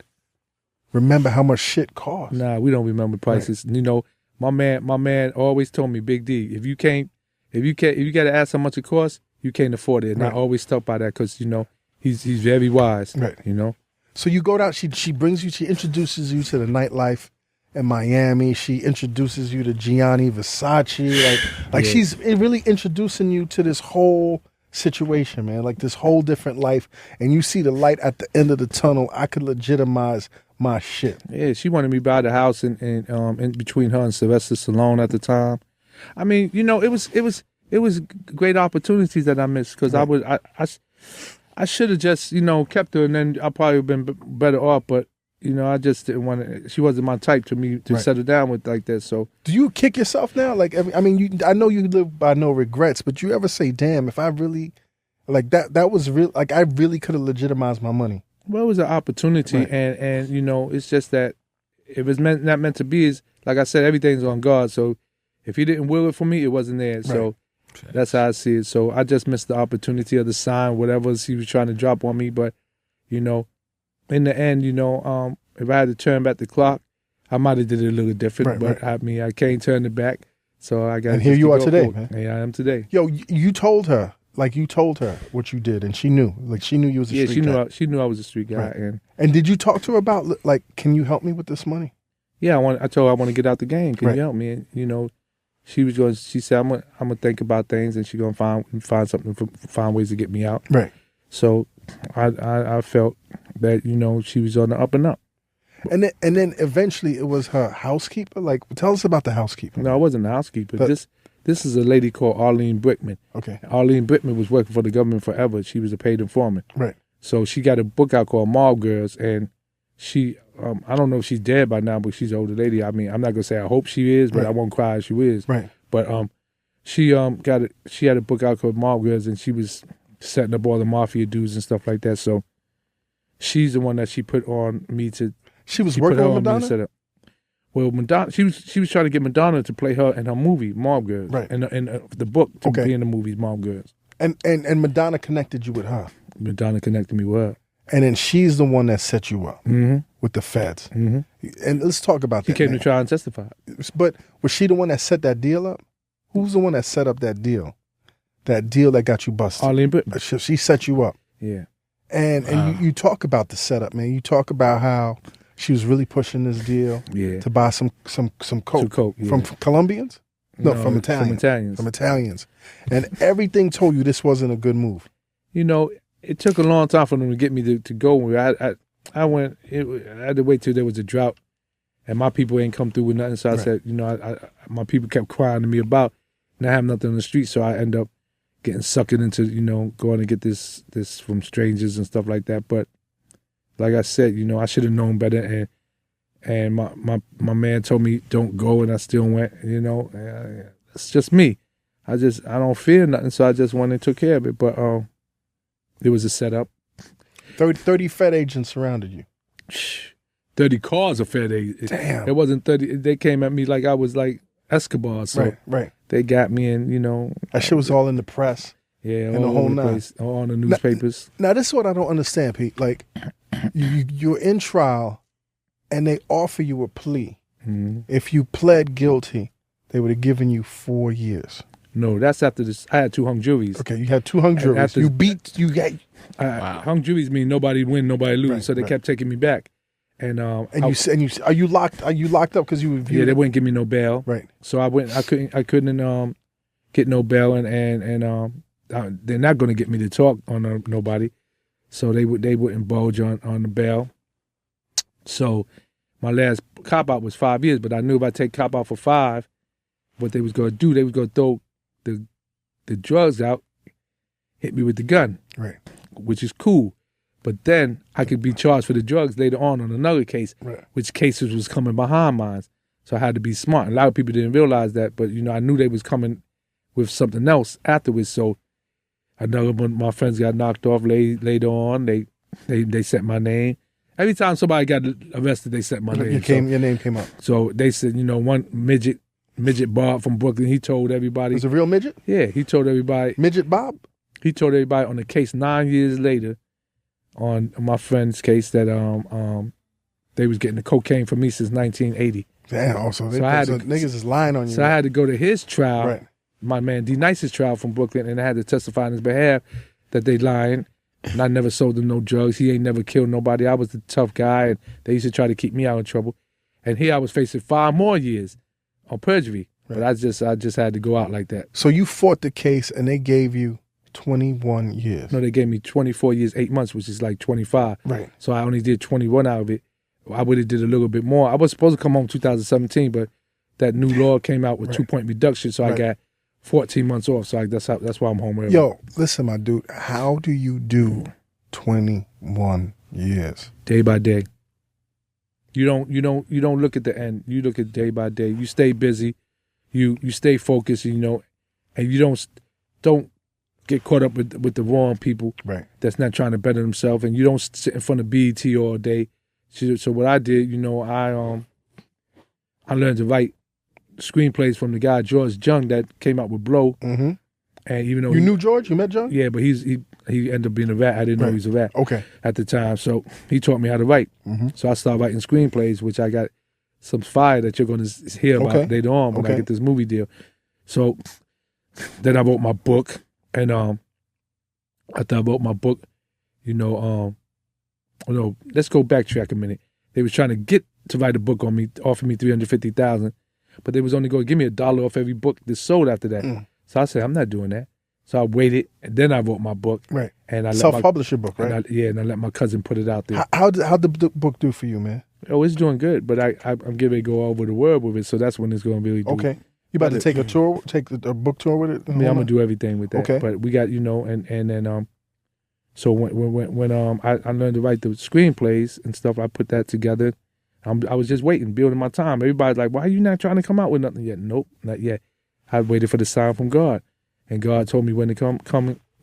remember how much shit cost. Nah, we don't remember prices. Right. My man always told me, Big D, if you got to ask how much it costs, you can't afford it. And I always stuck by that because he's very wise. Right. So you go down. She introduces you to the nightlife in Miami. She introduces you to Gianni Versace. She's really introducing you to this whole situation, man. Like this whole different life, and you see the light at the end of the tunnel. I could legitimize my shit. Yeah, she wanted me to buy the house in between her and Sylvester Stallone at the time. I mean, it was great opportunities that I missed because I should have just, kept her and then I probably would have been better off. But, I just didn't want to, she wasn't my type to settle down with like that. So, do you kick yourself now? Like, I know you live by no regrets, but you ever say, damn, if I really, like that was real, like I really could have legitimized my money. Well, it was an opportunity. Right. And it's just that if it's not meant to be, is like I said, everything's on God. So if he didn't will it for me, it wasn't there. Right. So that's how I see it. So I just missed the opportunity of the sign, whatever he was trying to drop on me. But, in the end, if I had to turn back the clock, I might have did it a little different. But I can't turn it back. So I got. And here you are today, man. Yeah, I am today. Yo, you told her what you did, and she knew. Like she knew you was a street guy. She knew I was a street guy. Right. And did you talk to her about like, can you help me with this money? Yeah, I told her I want to get out the game. Can Right. you help me? And she said I'm gonna think about things, and she's gonna find something, find ways to get me out. Right. So I felt that she was on the up and up. And then eventually it was her housekeeper. Like, tell us about the housekeeper. No, I wasn't the housekeeper. But- This is a lady called Arlene Brickman. Okay. Arlene Brickman was working for the government forever. She was a paid informant. Right. So she got a book out called Mob Girls, and she, I don't know if she's dead by now, but she's an older lady. I mean, I'm not gonna say I hope she is, but Right. I won't cry if she is. Right. But she had a book out called Mob Girls, and she was setting up all the mafia dudes and stuff like that. So she's the one that she put on me to. She was She working put her with on me to Madonna. set up. Well, Madonna, she was trying to get Madonna to play her in her movie Mob Girls, Right. And the book to Okay. be in the movie Mob Girls. And Madonna connected you with her. Madonna connected me with her. And then she's the one that set you up with the feds. Mm-hmm. And let's talk about She that. came man. to try and testify. But was she the one that set that deal up? Who's the one that set up that deal? That deal that got you busted? Arlene Brickman. She set you up. Yeah. And you talk about the setup, man. You talk about how she was really pushing this deal Yeah. to buy some coke, Some coke, yeah. from Colombians? No, from Italians. From Italians. From Italians. And everything told you this wasn't a good move. It took a long time for them to get me to go. I went. I had to wait till there was a drought, and my people ain't come through with nothing. So I said, my people kept crying to me about not having nothing on the street. So I end up getting sucked into going to get this from strangers and stuff like that. But like I said, I should have known better. And my man told me don't go, and I still went. It's just me. I don't fear nothing, so I just went and took care of it. But it was a setup. 30 Fed agents surrounded you. 30 cars of Fed agents. Damn. It wasn't 30. They came at me like I was like Escobar. So Right. they got me, and That shit was all in the press. yeah, and the all whole over the nine. place, all on the newspapers. Now, this is what I don't understand, Pete. Like, you're in trial, and they offer you a plea. Mhm. If you pled guilty, they would have given you 4 years. No, that's after this. I had 2 hung juries. Okay, you had 2 hung juries. after- You got. Hung juries mean nobody win, nobody lose. Right, so they right. kept taking me back, and Are you locked up because you were viewed? yeah, they wouldn't give me no bail. Right. So I went. I couldn't get no bail, and they're not going to get me to talk on nobody. So they wouldn't budge on the bail. So my last cop out was 5 years, but I knew if I take cop out for 5, what they was going to do, they was going to throw the drugs out, hit me with the gun, Right. which is cool. But then I could be charged for the drugs later on another case, Right. which cases was coming behind mine. So I had to be smart. A lot of people didn't realize that, but I knew they was coming with something else afterwards. So another one of my friends got knocked off later on. They set my name. Every time somebody got arrested, they set my name. Your name came up. So they said, one midget Bob from Brooklyn, he told everybody. Was it a real midget? Yeah, he told everybody. Midget Bob? He told everybody on the case 9 years later, on my friend's case, that they was getting the cocaine from me since 1980. Damn, also, niggas is lying on you. So I had to go to his trial, Right. my man D Nice's trial from Brooklyn, and I had to testify on his behalf that they lying. And I never sold them no drugs. He ain't never killed nobody. I was the tough guy, and they used to try to keep me out of trouble. And here I was facing 5 more years on perjury. But I just had to go out like that. So you fought the case, and they gave you 21 years. No, they gave me 24 years, 8 months, which is like 25. Right. So I only did 21 out of it. I would have did a little bit more. I was supposed to come home 2017, but that new law came out with 2-point reduction, so I got 14 months off. So that's why I'm home early. Yo, listen, my dude. How do you do 21 years? Day by day. You don't look at the end. You look at day by day. You stay busy. You stay focused. And you don't get caught up with the wrong people. Right. That's not trying to better themselves, and you don't sit in front of BET all day. So what I did, I learned to write screenplays from the guy George Jung that came out with Blow. Mm-hmm. And even though you knew George, you met George? Yeah, but he ended up being a rat. I didn't know he was a rat. Okay. At the time, so he taught me how to write. Mm-hmm. So I started writing screenplays, which I got some fire that you're going to hear about later on when I get this movie deal. So then I wrote my book, and after I wrote my book, let's go backtrack a minute. They was trying to get to write a book on me, offer me $350,000, but they was only going to give me $1 off every book that sold after that. So I said, I'm not doing that. So I waited, and then I wrote my book. Right. And I self-published your book, right? And I let my cousin put it out there. How'd the book do for you, man? Oh, it's doing good, but I'm getting ready to go all over the world with it, so that's when it's going to really do. Okay. You about to take a tour, take a book tour with it? I mean, I'm gonna do everything with that. Okay. But we got, and then so when I learned to write the screenplays and stuff, I put that together. I was just waiting, building my time. Everybody's like, "Why are you not trying to come out with nothing yet?" Nope, not yet. I waited for the sign from God, and God told me when to come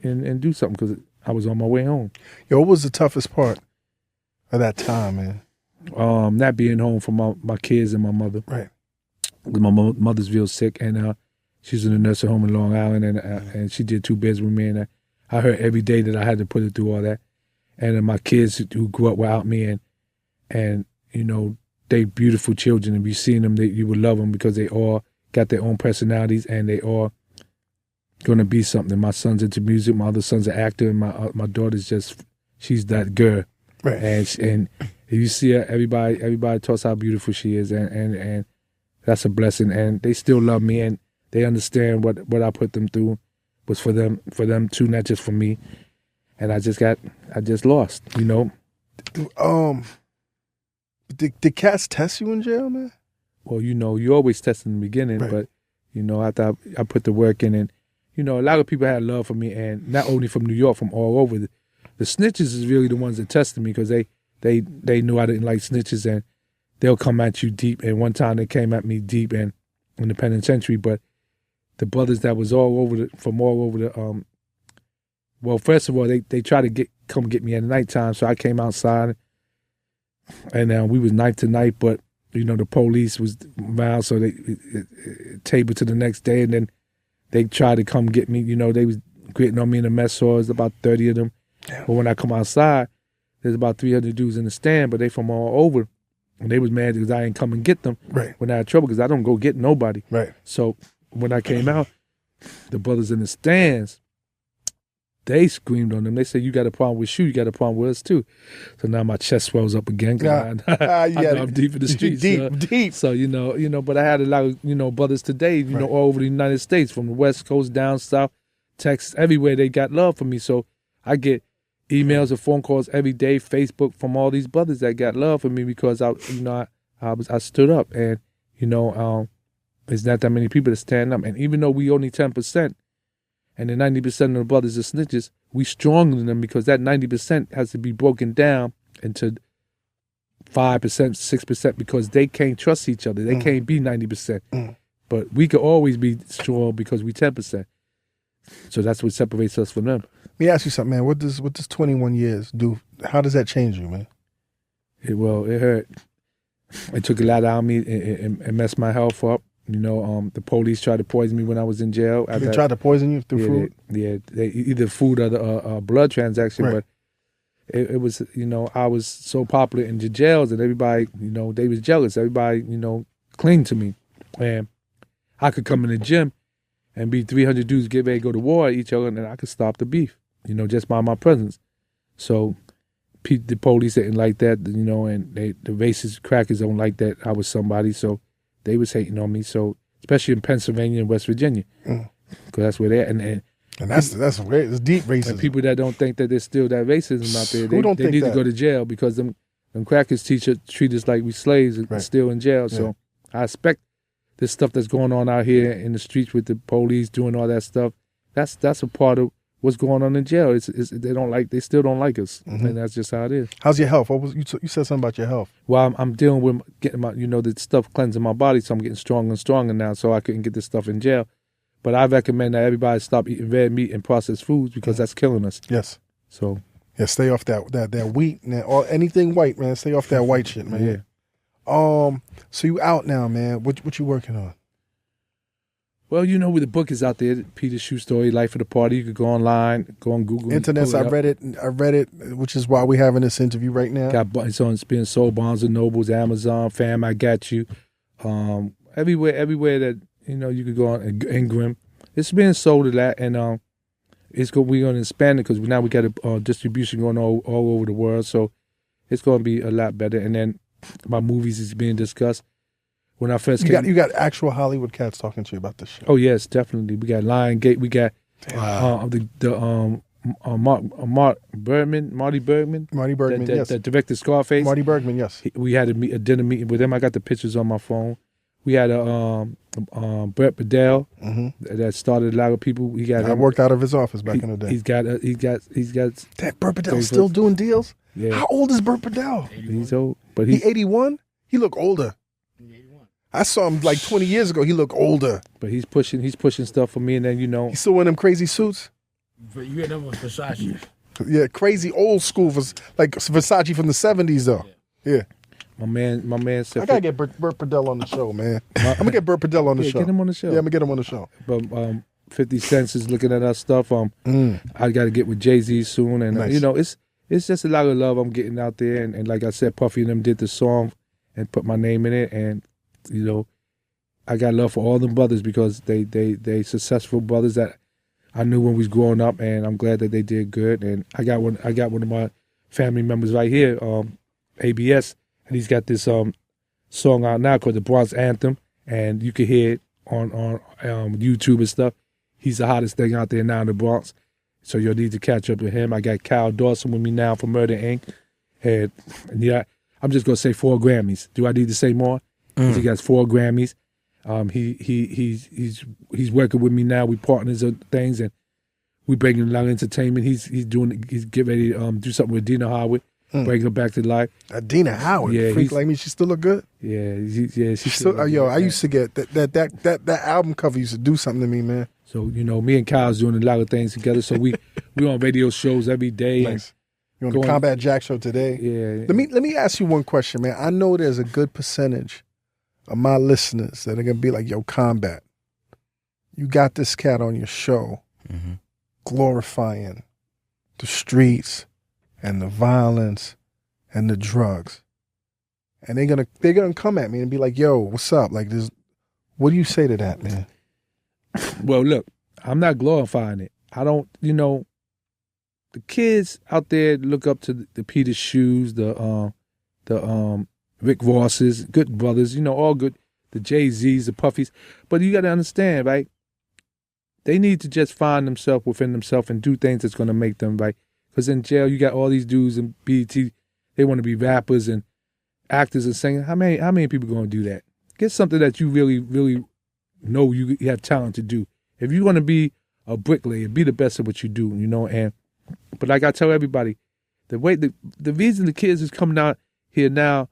and do something because I was on my way home. Yo, what was the toughest part of that time, man? Not being home for my kids and my mother. Right. My mother's real sick, and she's in a nursing home in Long Island, and she did 2 beds with me, and I heard every day that I had to put her through all that. And my kids who grew up without me, and they beautiful children, and you seen them, you would love them because they all got their own personalities, and they all gonna be something. My son's into music, my other son's an actor, and my daughter's she's that girl. Right. And you see her, everybody talks how beautiful she is, and that's a blessing, and they still love me, and they understand what I put them through was for them too, not just for me. And I just lost, Did cats test you in jail, man? Well, you always test in the beginning, right. But after I put the work in, and a lot of people had love for me, and not only from New York, from all over. The snitches is really the ones that tested me because they knew I didn't like snitches, and they'll come at you deep. And one time they came at me deep and in the penitentiary, but the brothers that was from all over the well, first of all, they tried to come get me at nighttime, so I came outside, and we was night to night, but the police was around, so they tabled to the next day, and then they tried to come get me. They was getting on me in the mess hall. There's about 30 of them. But when I come outside, there's about 300 dudes in the stand, but they from all over. And they was mad because I ain't come and get them when I had trouble because I don't go get nobody. Right. So when I came out, the brothers in the stands, they screamed on them. They said, "You got a problem with Shue, you got a problem with us too." So now my chest swells up again. I know I'm deep in the streets. Deep. So, but I had a lot of, brothers today, all over the United States, from the West Coast down south, Texas, everywhere. They got love for me. So I get emails or phone calls every day, Facebook, from all these brothers that got love for me because I stood up, and there's not that many people that stand up, and even though we only 10%, and the 90% of the brothers are snitches, we stronger than them because that 90% has to be broken down into 5%, 6% because they can't trust each other. They can't be 90%, but we could always be strong because we 10%. So that's what separates us from them. Let me ask you something, man. What does 21 years do? How does that change you, man? It hurt. It took a lot out of me and messed my health up. The police tried to poison me when I was in jail. They tried to poison you through food? They either food or the blood transaction. Right. But it was, I was so popular in the jails, and everybody, they was jealous. Everybody, clinged to me. And I could come in the gym and be 300 dudes get ready to go to war at each other, and I could stop the beef, just by my presence. So the police didn't like that, and the racist crackers don't like that I was somebody, so they was hating on me. So especially in Pennsylvania and West Virginia, because that's where they're and that's weird. It's deep racism. And people that don't think that there's still that racism out there, they need to go to jail because them crackers treat us like we slaves and still in jail. Yeah. So I expect this stuff that's going on out here in the streets with the police doing all that stuff. That's a part of what's going on in jail. They still don't like us, and that's just how it is. How's your health? You said something about your health. Well, I'm dealing with getting my, the stuff cleansing my body, so I'm getting stronger and stronger now. So I couldn't get this stuff in jail, but I recommend that everybody stop eating red meat and processed foods because that's killing us. Yes. So stay off that wheat or anything white, man. Stay off that white shit, man. Yeah. So you out now, man. What you working on? Well, where the book is out there, Peter Shue Story, Life of the Party. You could go online, go on Google. Internets, I read it, which is why we're having this interview right now. It's being sold, Barnes & Nobles, Amazon, Fam, I Got You. Everywhere that You could go on Ingram. It's being sold to that, and we're going to expand it because now we got a distribution going all over the world. So it's going to be a lot better. And then my movies is being discussed. When I first came, you got actual Hollywood cats talking to you about this shit. Oh yes, definitely. We got Lionsgate. We got Marty Bergman. Marty Bergman, yes. That directed Scarface. Marty Bergman, yes. We had a dinner meeting with him. I got the pictures on my phone. We had a Brett Bedell that started a lot of people. I worked out of his office back in the day. He's got. That Burt Bedell's still doing deals. Yeah. How old is Burt Bedell? He's old, but he's 81. He look older. I saw him like 20 years ago. He looked older. But he's pushing stuff for me, and then He's still wearing them crazy suits. But you had them with Versace. Yeah, crazy old school, like Versace from the 70s though. Yeah. My man said. I gotta get Burt Bedell on the show, man. I'm gonna get Burt Bedell on the show. Get him on the show. Yeah, I'm gonna get him on the show. But 50 Cent is looking at our stuff. I got to get with Jay-Z soon, and nice. It's just a lot of love I'm getting out there, and like I said, Puffy and them did the song and put my name in it, and I got love for all them brothers because they successful brothers that I knew when we was growing up, and I'm glad that they did good. And I got one of my family members right here, ABS, and he's got this song out now called the Bronx Anthem, and you can hear it on YouTube and stuff. He's the hottest thing out there now in the Bronx, so you'll need to catch up with him. I got Kyle Dawson with me now for Murder Inc. And yeah, I'm just gonna say 4 Grammys. Do I need to say more? He got 4 Grammys. He's working with me now. We partners on things, and we bring him a lot of entertainment. He's getting ready to do something with Dina Howard, bring her back to life. Dina Howard, yeah, freak like me, she still look good. Yeah, she's still. I used to get that album cover used to do something to me, man. So me and Kyle's doing a lot of things together. So we on radio shows every day. Nice. You're on the Combat Jack show today. Yeah. Let me ask you one question, man. I know there's a good percentage of my listeners that are gonna be like, "Yo, Combat, you got this cat on your show, glorifying the streets and the violence and the drugs," and they're gonna come at me and be like, "Yo, what's up? Like this? What do you say to that, man?" Well, look, I'm not glorifying it. I don't, the kids out there look up to the Peter Shues, the Rick Rosses, good brothers, all good, the Jay-Z's, the Puffies. But you got to understand, right? They need to just find themselves within themselves and do things that's going to make them, right? Because in jail, you got all these dudes in BET, they want to be rappers and actors and singers. How many people going to do that? Get something that you really, really know you have talent to do. If you're going to be a bricklayer, be the best at what you do, but like I tell everybody, the reason the kids is coming out here now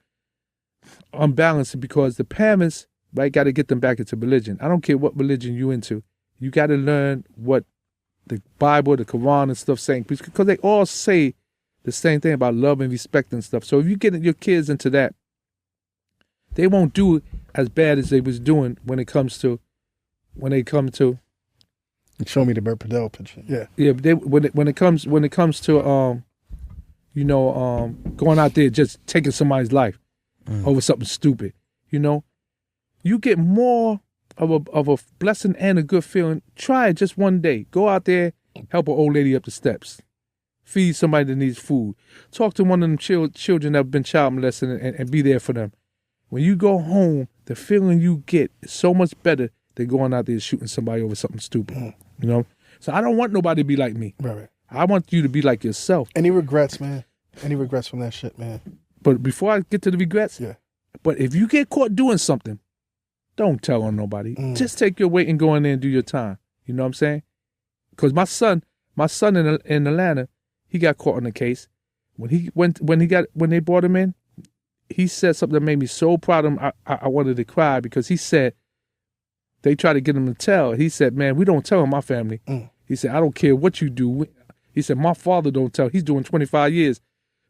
unbalanced is because the parents, right, got to get them back into religion. I don't care what religion you into. You got to learn what the Bible, the Quran and stuff saying, because they all say the same thing about love and respect and stuff. So if you get your kids into that, they won't do it as bad as they was doing when they come to. Show me the Burt Bedell picture. Yeah. Yeah, when it comes to going out there just taking somebody's life over something stupid, you get more of a blessing and a good feeling. Try it just one day. Go out there, help an old lady up the steps, feed somebody that needs food, talk to one of them children that have been child molested and be there for them. When you go home, the feeling you get is so much better than going out there shooting somebody over something stupid. So I don't want nobody to be like me. Right. I want you to be like yourself. Any regrets, man? Any regrets from that shit, man? But before I get to the regrets, yeah. But if you get caught doing something, don't tell on nobody. Just take your weight and go in there and do your time. You know what I'm saying? Because my son in Atlanta, he got caught on a case. When they brought him in, he said something that made me so proud of him. I wanted to cry because he said they tried to get him to tell. He said, "Man, we don't tell in my family." He said, "I don't care what you do." He said, "My father don't tell. He's doing 25 years,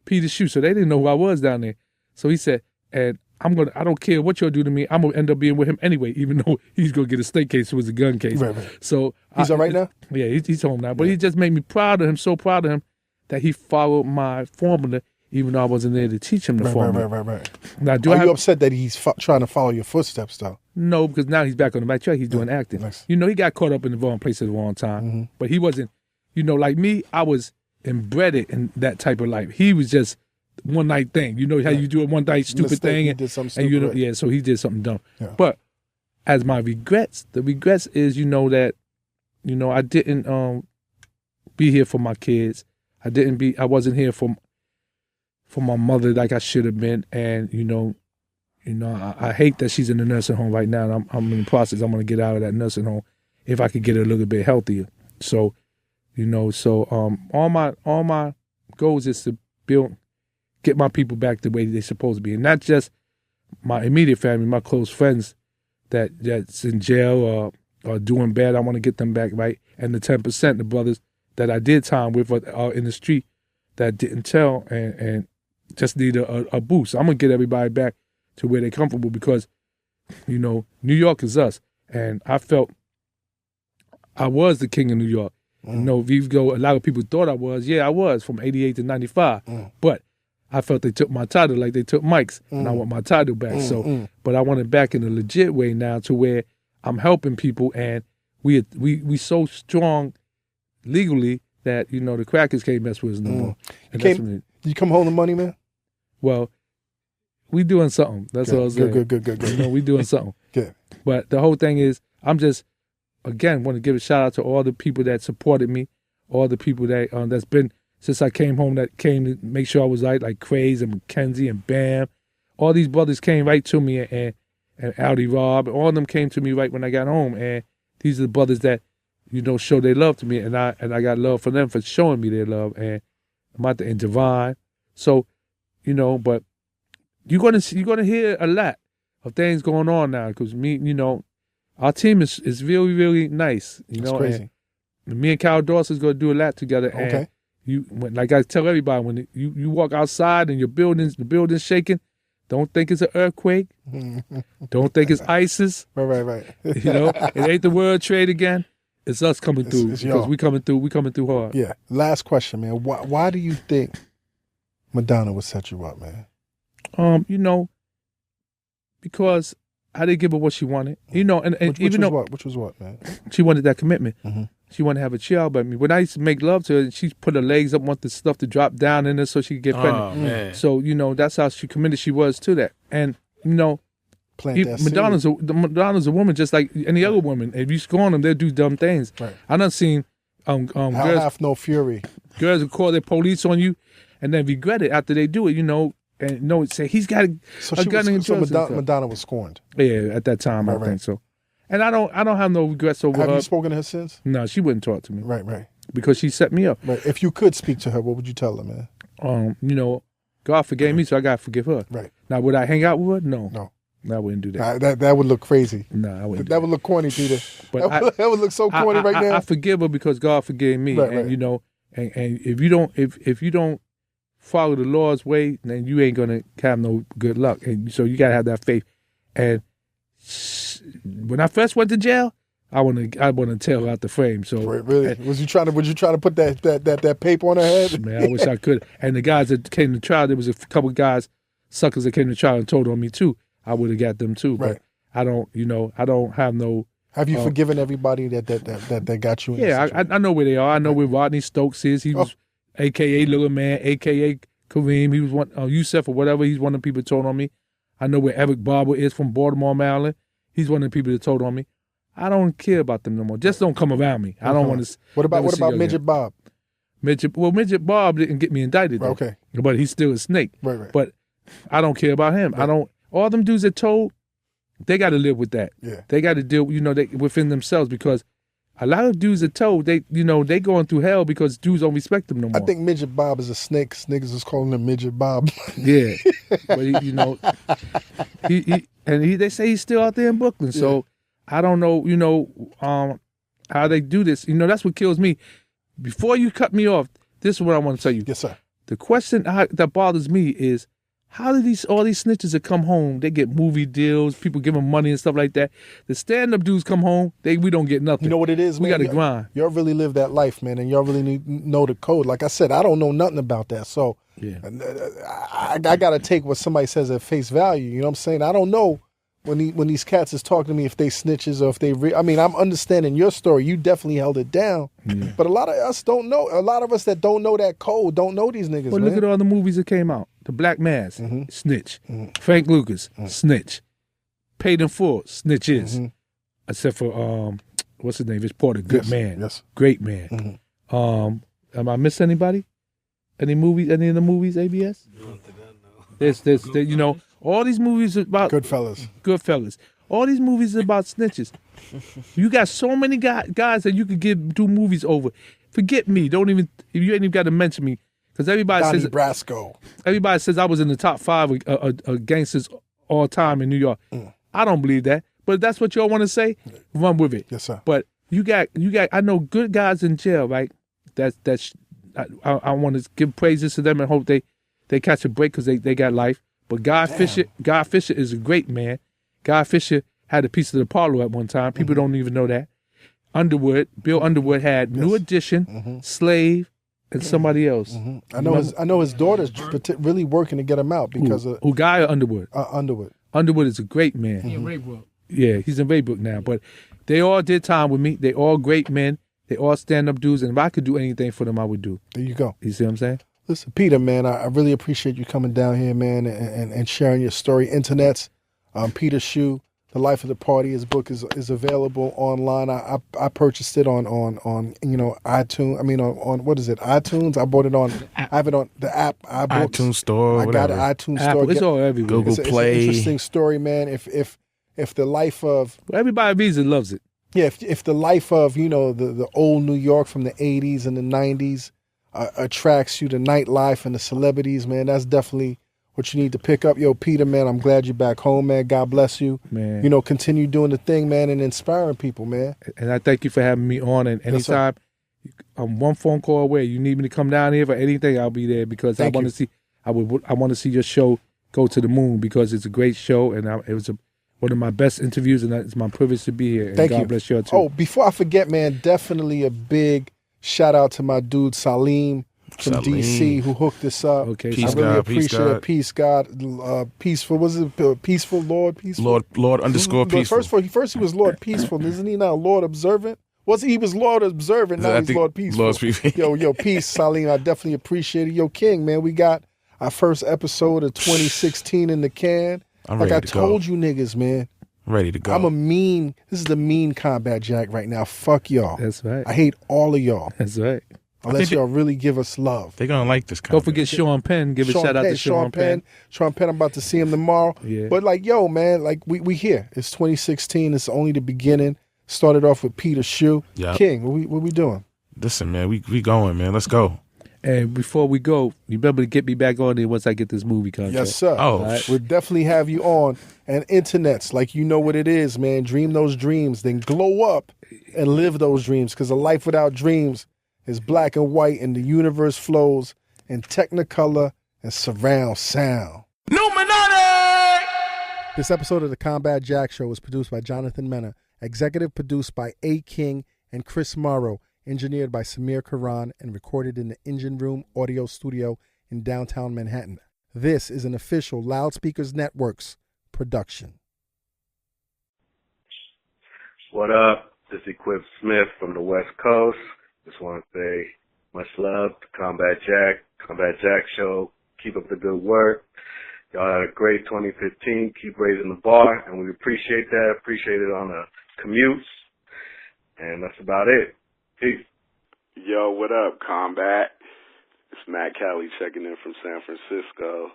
Peter Shue." So they didn't know who I was down there. So he said, "And I don't care what you'll do to me. I'm gonna end up being with him anyway, even though he's gonna get a state case. It was a gun case." Right. So he's all right now. Yeah, he's home now. But he just made me proud of him, so proud of him that he followed my formula. even though I wasn't there to teach him the formula. Right. Now, Are you upset that he's trying to follow your footsteps, though? No, because now he's back on the right track. He's doing acting. Nice. You know, he got caught up in the wrong place at the wrong time. But he wasn't, you know, like me, I was embedded in that type of life. He was just one night thing. You know how you do a one night stupid thing. He did something stupid. And you know, yeah, so he did something dumb. Yeah. But as my regrets, the regrets is, you know, that, you know, I didn't be here for my kids. I wasn't here for my mother like I should have been. And, you know, I hate that she's in the nursing home right now. And I'm in the process. I'm going to get out of that nursing home if I could get her a little bit healthier. So, you know, all my goals is to get my people back the way they're supposed to be. And not just my immediate family, my close friends that's in jail or doing bad. I want to get them back right. And the 10%, the brothers that I did time with are in the street that didn't tell and just need a boost. I'm going to get everybody back to where they're comfortable because, you know, New York is us. And I felt I was the king of New York. You know, a lot of people thought I was. Yeah, I was from 88 to 95. But I felt they took my title like they took Mike's, and I want my title back. But I want it back in a legit way now to where I'm helping people, and we so strong legally that, you know, the crackers can't mess with us no more. You come home to money, man? Well, we doing something. That's all I'm saying. Good. You know, we doing something. Good. But the whole thing is, I'm just, again, want to give a shout out to all the people that supported me, all the people that that's been since I came home that came to make sure I was right, like Craze and Mackenzie and Bam. All these brothers came right to me, and Audi Rob, all of them came to me right when I got home. And these are the brothers that, you know, show their love to me, and I got love for them for showing me their love. And and Divine. So, you know, but you're gonna hear a lot of things going on now because you know, our team is really, really nice. You know, crazy. And me and Kyle Dawson's gonna do a lot together. Okay. And like I tell everybody, when you walk outside and the building's shaking, don't think it's an earthquake. Don't think it's ISIS. Right. You know, it ain't the World Trade again. It's us coming through because we coming through hard. Yeah. Last question, man. Why do you think Madonna would set you up, man? You know, because I didn't give her what she wanted. You know, and which was what, man? She wanted that commitment. She wanted to have a child by me. When I used to make love to her, she put her legs up, want the stuff to drop down in her so she could get pregnant. Man. So, you know, that's how committed she was to that. And, you know, Madonna's a woman just like any other woman. If you scorn them, they'll do dumb things. Right. I done seen girls have no fury. Girls will call their police on you and then regret it after they do it, you know, and say he's got a gun in his Madonna was scorned. Yeah, at that time, I think so. And I don't have no regrets over her. Have you spoken to her since? No, she wouldn't talk to me. Right. Because she set me up. Right. If you could speak to her, what would you tell her, man? You know, God forgave me, so I gotta forgive her. Right. Now, would I hang out with her? No. No, I wouldn't do that. That would look crazy. No, I wouldn't. That would look corny, Peter. But that would look so corny right now. I forgive her because God forgave me, and you know, and if you don't follow the Lord's way, then you ain't gonna have no good luck. And so you gotta have that faith. And when I first went to jail, I want to tear her out the frame. So really, would you try to put that paper on her head? Man, I wish I could. And the guys that came to trial, there was a couple of guys, suckers that came to trial and told on me too. I would have got them too. Right. But I don't have no. Have you forgiven everybody that got you in? Yeah, I know where they are. I know where Rodney Stokes is. He was, AKA Little Man, AKA Kareem. He was one Yusef or whatever. He's one of the people that told on me. I know where Eric Barber is from Baltimore, Maryland. He's one of the people that told on me. I don't care about them no more. Just don't come around me. I don't want to. What about Midget Bob? Midget Bob didn't get me indicted. Though. Okay, but he's still a snake. Right. But I don't care about him. Right. All them dudes that told, they got to live with that. Yeah, they got to deal. Within themselves because a lot of dudes that told they going through hell because dudes don't respect them no more. I think Midget Bob is a snake. Niggas is calling him Midget Bob. Yeah, but they say he's still out there in Brooklyn. So. Yeah. I don't know, how they do this. That's what kills me. Before you cut me off, this is what I want to tell you. Yes, sir. The question that bothers me is, How do all these snitches that come home, they get movie deals, people give them money and stuff like that. The stand-up dudes come home, we don't get nothing. You know what it is, we man? got to grind. Y'all really live that life, man, and y'all really know the code. Like I said, I don't know nothing about that, so yeah. I got to take what somebody says at face value. You know what I'm saying? I don't know when these cats is talking to me if they snitches or if they. I mean, I'm understanding your story. You definitely held it down, but a lot of us don't know. A lot of us that don't know that code don't know these niggas. Well, man. look at all the movies that came out. The Black Mass, snitch. Frank Lucas, snitch. Paid in Full, snitches. Except for what's his name? Rich Porter, good man, great man. Am I missing anybody? Any of the movies? ABS? There's you know, all these movies about Goodfellas. All these movies about snitches. You got so many guys that you could do movies over. Forget me. You ain't even got to mention me. Because everybody Donnie says Brasco. Everybody says I was in the top 5 of gangsters all time in New York. I don't believe that. But if that's what y'all want to say, run with it. Yes, sir. But you got I know good guys in jail, right? I want to give praises to them and hope they catch a break because they got life. But Guy Fisher is a great man. Guy Fisher had a piece of the parlor at one time. People don't even know that. Bill Underwood had New Edition, Slave, and somebody else. I know his daughter's really working to get him out because of who Guy or Underwood? Underwood. Underwood is a great man. He in Raybrook. Yeah, he's in Raybrook now. But they all did time with me. They all great men. They all stand-up dudes. And if I could do anything for them, I would do. There you go. You see what I'm saying? Listen, Peter, man, I really appreciate you coming down here, man, and sharing your story. Internets, Peter Shue, The Life of the Party. His book is available online. I purchased it on iTunes. I mean on what is it? iTunes. I bought it on. I have it on the app. iTunes Store. I got an iTunes Apple, Store. It's all everywhere. Google Play. It's an interesting story, man. If the life of everybody reads it, loves it. Yeah, if the life of the old New York from the 80s and the 90s attracts you to nightlife and the celebrities, man, that's definitely what you need to pick up. Yo, Peter, man, I'm glad you're back home, man. God bless you. Man. Continue doing the thing, man, and inspiring people, man. And I thank you for having me on. And anytime I'm one phone call away, you need me to come down here for anything, I'll be there because I want to see your show go to the moon because it's a great show and it was one of my best interviews, and it's my privilege to be here. And Thank God you. bless you too. Oh, before I forget, man, definitely a big shout out to my dude Salim from DC who hooked us up. Okay, I really appreciate it. Peace God, peaceful. Was it peaceful Lord? Peaceful Lord underscore peaceful. First he was Lord Peaceful, isn't he now Lord Observant? He was Lord Observant, now he's Lord Peaceful. Lord's peaceful. Yo, peace, Salim. I definitely appreciate it. Yo, King, man, we got our first episode of 2016 in the can. Like I told you niggas, man. Ready to go. This is the mean Combat Jack right now. Fuck y'all. That's right. I hate all of y'all. That's right. Unless y'all really give us love. They're going to like this Don't forget Sean Penn. Give a shout out to Sean Penn. Sean Penn, I'm about to see him tomorrow. Yeah. But yo, man, we here. It's 2016. It's only the beginning. Started off with Peter Shue. Yep. King, what we doing? Listen, man, we going, man. Let's go. And before we go, you remember to get me back on there once I get this movie contract. Yes, sir. Oh, right. We'll definitely have you on. And internets, like you know what it is, man. Dream those dreams, then glow up and live those dreams. Because a life without dreams is black and white, and the universe flows in technicolor and surround sound. Illuminati! This episode of the Combat Jack Show was produced by Jonathan Mena, executive produced by A. King and Chris Morrow, engineered by Samir Karan, and recorded in the Engine Room Audio Studio in downtown Manhattan. This is an official Loudspeakers Networks production. What up? This is Equip Smith from the West Coast. Just want to say much love to Combat Jack Show. Keep up the good work. Y'all had a great 2015. Keep raising the bar, and we appreciate that. Appreciate it on the commutes. And that's about it. Peace. Yo, what up, Combat? It's Matt Kelly checking in from San Francisco.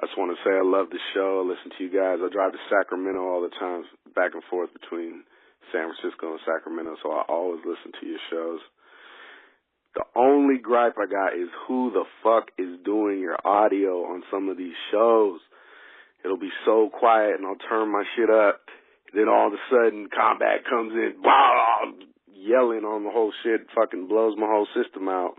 I just want to say I love the show. I listen to you guys. I drive to Sacramento all the time, back and forth between San Francisco and Sacramento, so I always listen to your shows. The only gripe I got is who the fuck is doing your audio on some of these shows. It'll be so quiet, and I'll turn my shit up. Then all of a sudden, Combat comes in, blah, yelling on the whole shit, fucking blows my whole system out.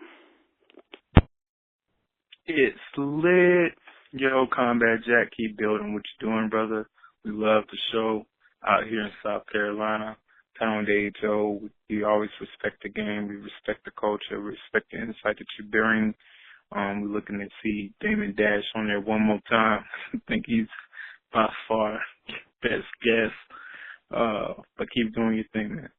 It's lit. Yo, Combat Jack, keep building what you're doing, brother. We love the show out here in South Carolina. Pound age old. We always respect the game. We respect the culture. We respect the insight that you bring. We're looking to see Damon Dash on there one more time. I think he's by far best guess. But keep doing your thing, man.